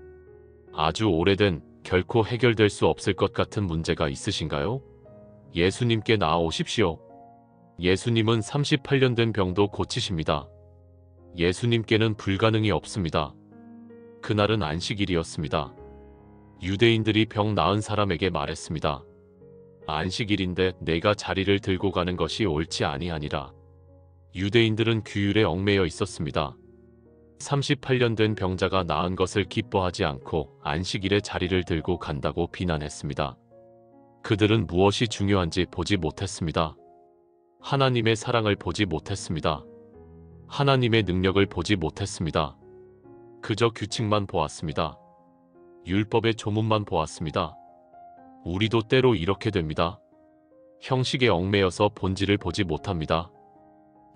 아주 오래된, 결코 해결될 수 없을 것 같은 문제가 있으신가요? 예수님께 나아오십시오. 예수님은 38년 된 병도 고치십니다. 예수님께는 불가능이 없습니다. 그날은 안식일이었습니다. 유대인들이 병 나은 사람에게 말했습니다. 안식일인데 내가 자리를 들고 가는 것이 옳지 아니하니라. 유대인들은 규율에 얽매여 있었습니다. 38년 된 병자가 나은 것을 기뻐하지 않고 안식일에 자리를 들고 간다고 비난했습니다. 그들은 무엇이 중요한지 보지 못했습니다. 하나님의 사랑을 보지 못했습니다. 하나님의 능력을 보지 못했습니다. 그저 규칙만 보았습니다. 율법의 조문만 보았습니다. 우리도 때로 이렇게 됩니다. 형식에 얽매여서 본질을 보지 못합니다.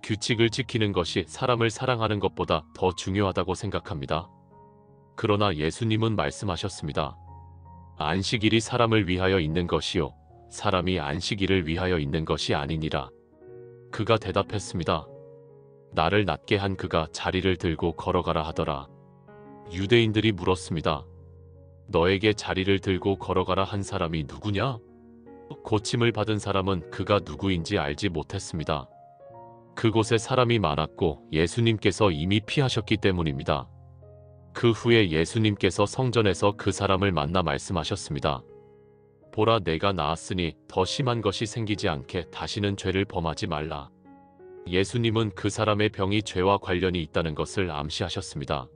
규칙을 지키는 것이 사람을 사랑하는 것보다 더 중요하다고 생각합니다. 그러나 예수님은 말씀하셨습니다. 안식일이 사람을 위하여 있는 것이요 사람이 안식일을 위하여 있는 것이 아니니라. 그가 대답했습니다. 나를 낫게 한 그가 자리를 들고 걸어가라 하더라. 유대인들이 물었습니다. 너에게 자리를 들고 걸어가라 한 사람이 누구냐? 고침을 받은 사람은 그가 누구인지 알지 못했습니다. 그곳에 사람이 많았고 예수님께서 이미 피하셨기 때문입니다. 그 후에 예수님께서 성전에서 그 사람을 만나 말씀하셨습니다. 보라, 내가 나았으니 더 심한 것이 생기지 않게 다시는 죄를 범하지 말라. 예수님은 그 사람의 병이 죄와 관련이 있다는 것을 암시하셨습니다.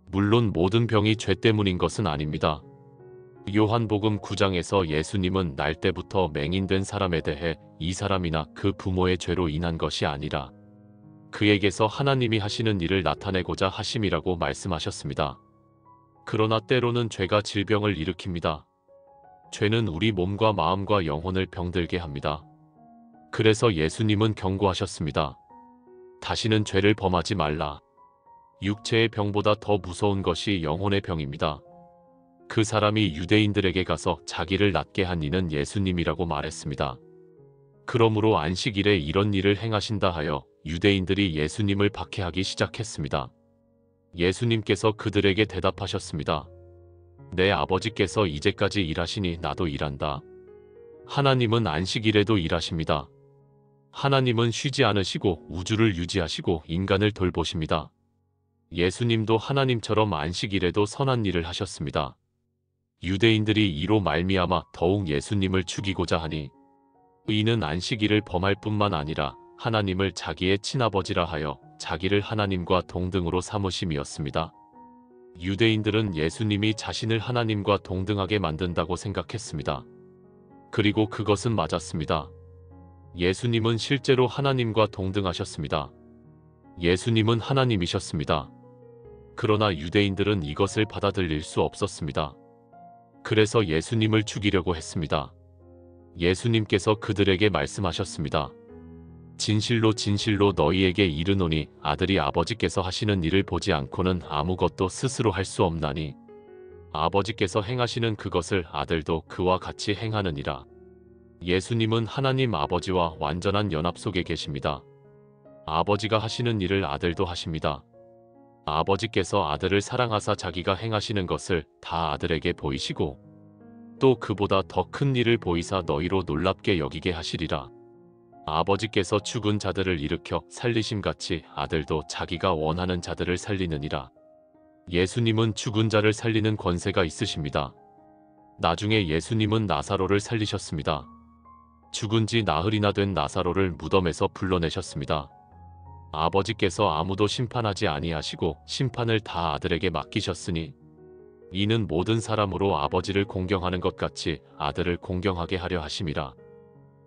물론 모든 병이 죄 때문인 것은 아닙니다. 요한복음 9장에서 예수님은 날 때부터 맹인된 사람에 대해 이 사람이나 그 부모의 죄로 인한 것이 아니라 그에게서 하나님이 하시는 일을 나타내고자 하심이라고 말씀하셨습니다. 그러나 때로는 죄가 질병을 일으킵니다. 죄는 우리 몸과 마음과 영혼을 병들게 합니다. 그래서 예수님은 경고하셨습니다. 다시는 죄를 범하지 말라. 육체의 병보다 더 무서운 것이 영혼의 병입니다. 그 사람이 유대인들에게 가서 자기를 낫게 한 이는 예수님이라고 말했습니다. 그러므로 안식일에 이런 일을 행하신다 하여 유대인들이 예수님을 박해하기 시작했습니다. 예수님께서 그들에게 대답하셨습니다. 내 아버지께서 이제까지 일하시니 나도 일한다. 하나님은 안식일에도 일하십니다. 하나님은 쉬지 않으시고 우주를 유지하시고 인간을 돌보십니다. 예수님도 하나님처럼 안식일에도 선한 일을 하셨습니다. 유대인들이 이로 말미암아 더욱 예수님을 죽이고자 하니 이는 안식일을 범할 뿐만 아니라 하나님을 자기의 친아버지라 하여 자기를 하나님과 동등으로 삼으심이었습니다. 유대인들은 예수님이 자신을 하나님과 동등하게 만든다고 생각했습니다. 그리고 그것은 맞았습니다. 예수님은 실제로 하나님과 동등하셨습니다. 예수님은 하나님이셨습니다. 그러나 유대인들은 이것을 받아들일 수 없었습니다. 그래서 예수님을 죽이려고 했습니다. 예수님께서 그들에게 말씀하셨습니다. 진실로 진실로 너희에게 이르노니 아들이 아버지께서 하시는 일을 보지 않고는 아무것도 스스로 할 수 없나니 아버지께서 행하시는 그것을 아들도 그와 같이 행하느니라. 예수님은 하나님 아버지와 완전한 연합 속에 계십니다. 아버지가 하시는 일을 아들도 하십니다. 아버지께서 아들을 사랑하사 자기가 행하시는 것을 다 아들에게 보이시고 또 그보다 더 큰 일을 보이사 너희로 놀랍게 여기게 하시리라. 아버지께서 죽은 자들을 일으켜 살리심같이 아들도 자기가 원하는 자들을 살리느니라. 예수님은 죽은 자를 살리는 권세가 있으십니다. 나중에 예수님은 나사로를 살리셨습니다. 죽은 지 나흘이나 된 나사로를 무덤에서 불러내셨습니다. 아버지께서 아무도 심판하지 아니하시고 심판을 다 아들에게 맡기셨으니 이는 모든 사람으로 아버지를 공경하는 것 같이 아들을 공경하게 하려 하심이라.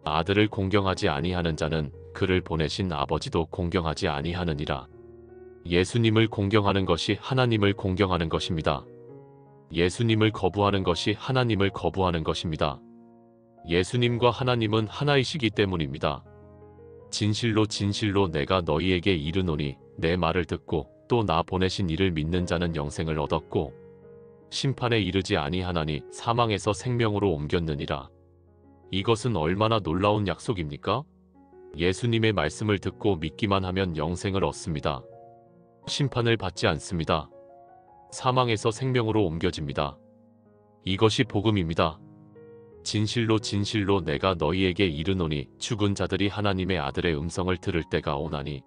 아들을 공경하지 아니하는 자는 그를 보내신 아버지도 공경하지 아니하느니라. 예수님을 공경하는 것이 하나님을 공경하는 것입니다. 예수님을 거부하는 것이 하나님을 거부하는 것입니다. 예수님과 하나님은 하나이시기 때문입니다. 진실로 진실로 내가 너희에게 이르노니 내 말을 듣고 또 나 보내신 이를 믿는 자는 영생을 얻었고 심판에 이르지 아니하나니 사망에서 생명으로 옮겼느니라. 이것은 얼마나 놀라운 약속입니까? 예수님의 말씀을 듣고 믿기만 하면 영생을 얻습니다. 심판을 받지 않습니다. 사망에서 생명으로 옮겨집니다. 이것이 복음입니다. 진실로 진실로 내가 너희에게 이르노니 죽은 자들이 하나님의 아들의 음성을 들을 때가 오나니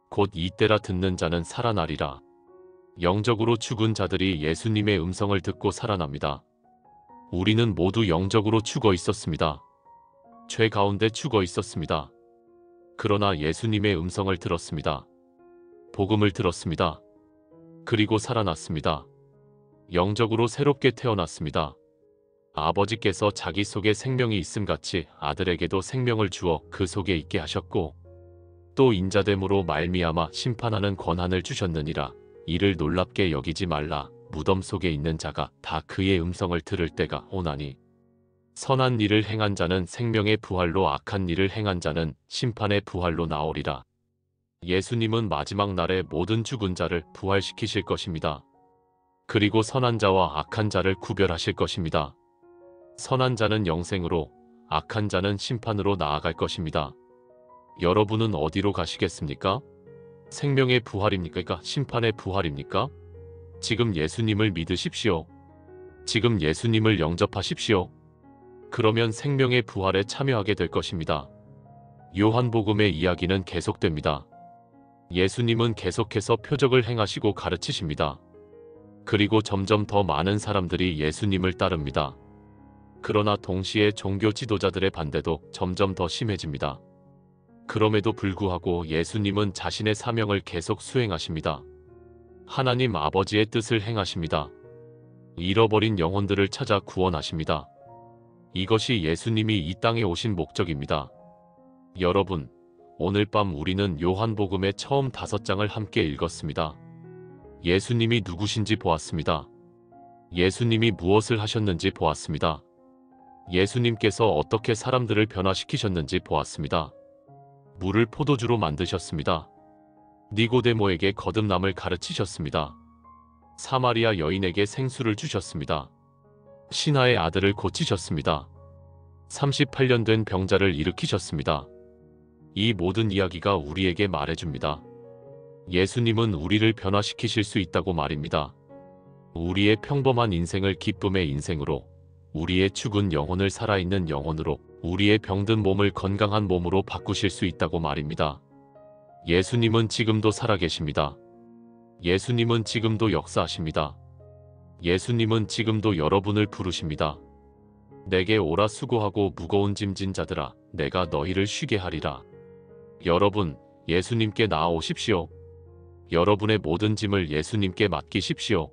곧 이때라 듣는 자는 살아나리라. 영적으로 죽은 자들이 예수님의 음성을 듣고 살아납니다. 우리는 모두 영적으로 죽어 있었습니다. 죄 가운데 죽어 있었습니다. 그러나 예수님의 음성을 들었습니다. 복음을 들었습니다. 그리고 살아났습니다. 영적으로 새롭게 태어났습니다. 아버지께서 자기 속에 생명이 있음같이 아들에게도 생명을 주어 그 속에 있게 하셨고 또 인자됨으로 말미암아 심판하는 권한을 주셨느니라. 이를 놀랍게 여기지 말라. 무덤 속에 있는 자가 다 그의 음성을 들을 때가 오나니 선한 일을 행한 자는 생명의 부활로 악한 일을 행한 자는 심판의 부활로 나오리라. 예수님은 마지막 날에 모든 죽은 자를 부활시키실 것입니다. 그리고 선한 자와 악한 자를 구별하실 것입니다. 선한 자는 영생으로 악한 자는 심판으로 나아갈 것입니다. 여러분은 어디로 가시겠습니까? 생명의 부활입니까? 심판의 부활입니까? 지금 예수님을 믿으십시오. 지금 예수님을 영접하십시오. 그러면 생명의 부활에 참여하게 될 것입니다. 요한복음의 이야기는 계속됩니다. 예수님은 계속해서 표적을 행하시고 가르치십니다. 그리고 점점 더 많은 사람들이 예수님을 따릅니다. 그러나 동시에 종교 지도자들의 반대도 점점 더 심해집니다. 그럼에도 불구하고 예수님은 자신의 사명을 계속 수행하십니다. 하나님 아버지의 뜻을 행하십니다. 잃어버린 영혼들을 찾아 구원하십니다. 이것이 예수님이 이 땅에 오신 목적입니다. 여러분, 오늘 밤 우리는 요한복음의 처음 5장을 함께 읽었습니다. 예수님이 누구신지 보았습니다. 예수님이 무엇을 하셨는지 보았습니다. 예수님께서 어떻게 사람들을 변화시키셨는지 보았습니다. 물을 포도주로 만드셨습니다. 니고데모에게 거듭남을 가르치셨습니다. 사마리아 여인에게 생수를 주셨습니다. 신하의 아들을 고치셨습니다. 38년 된 병자를 일으키셨습니다. 이 모든 이야기가 우리에게 말해줍니다. 예수님은 우리를 변화시키실 수 있다고 말입니다. 우리의 평범한 인생을 기쁨의 인생으로, 우리의 죽은 영혼을 살아있는 영혼으로, 우리의 병든 몸을 건강한 몸으로 바꾸실 수 있다고 말입니다. 예수님은 지금도 살아계십니다. 예수님은 지금도 역사하십니다. 예수님은 지금도 여러분을 부르십니다. 내게 오라 수고하고 무거운 짐진 자들아, 내가 너희를 쉬게 하리라. 여러분, 예수님께 나아오십시오. 여러분의 모든 짐을 예수님께 맡기십시오.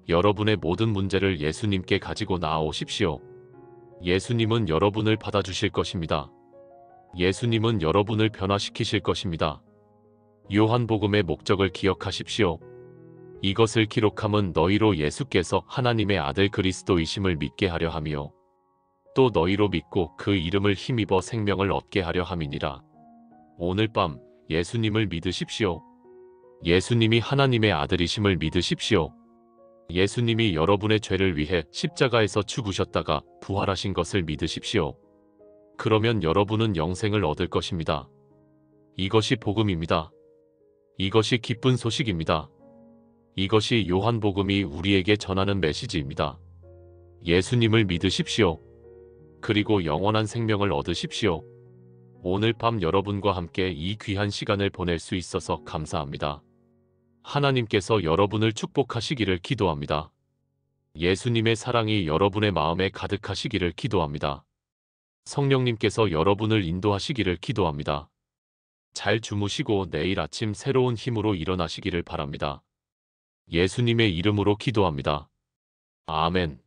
여러분의 모든 문제를 예수님께 가지고 나아오십시오. 예수님은 여러분을 받아주실 것입니다. 예수님은 여러분을 변화시키실 것입니다. 요한복음의 목적을 기억하십시오. 이것을 기록함은 너희로 예수께서 하나님의 아들 그리스도이심을 믿게 하려 함이요. 또 너희로 믿고 그 이름을 힘입어 생명을 얻게 하려 함이니라. 오늘 밤 예수님을 믿으십시오. 예수님이 하나님의 아들이심을 믿으십시오. 예수님이 여러분의 죄를 위해 십자가에서 죽으셨다가 부활하신 것을 믿으십시오. 그러면 여러분은 영생을 얻을 것입니다. 이것이 복음입니다. 이것이 기쁜 소식입니다. 이것이 요한복음이 우리에게 전하는 메시지입니다. 예수님을 믿으십시오. 그리고 영원한 생명을 얻으십시오. 오늘 밤 여러분과 함께 이 귀한 시간을 보낼 수 있어서 감사합니다. 하나님께서 여러분을 축복하시기를 기도합니다. 예수님의 사랑이 여러분의 마음에 가득하시기를 기도합니다. 성령님께서 여러분을 인도하시기를 기도합니다. 잘 주무시고 내일 아침 새로운 힘으로 일어나시기를 바랍니다. 예수님의 이름으로 기도합니다. 아멘.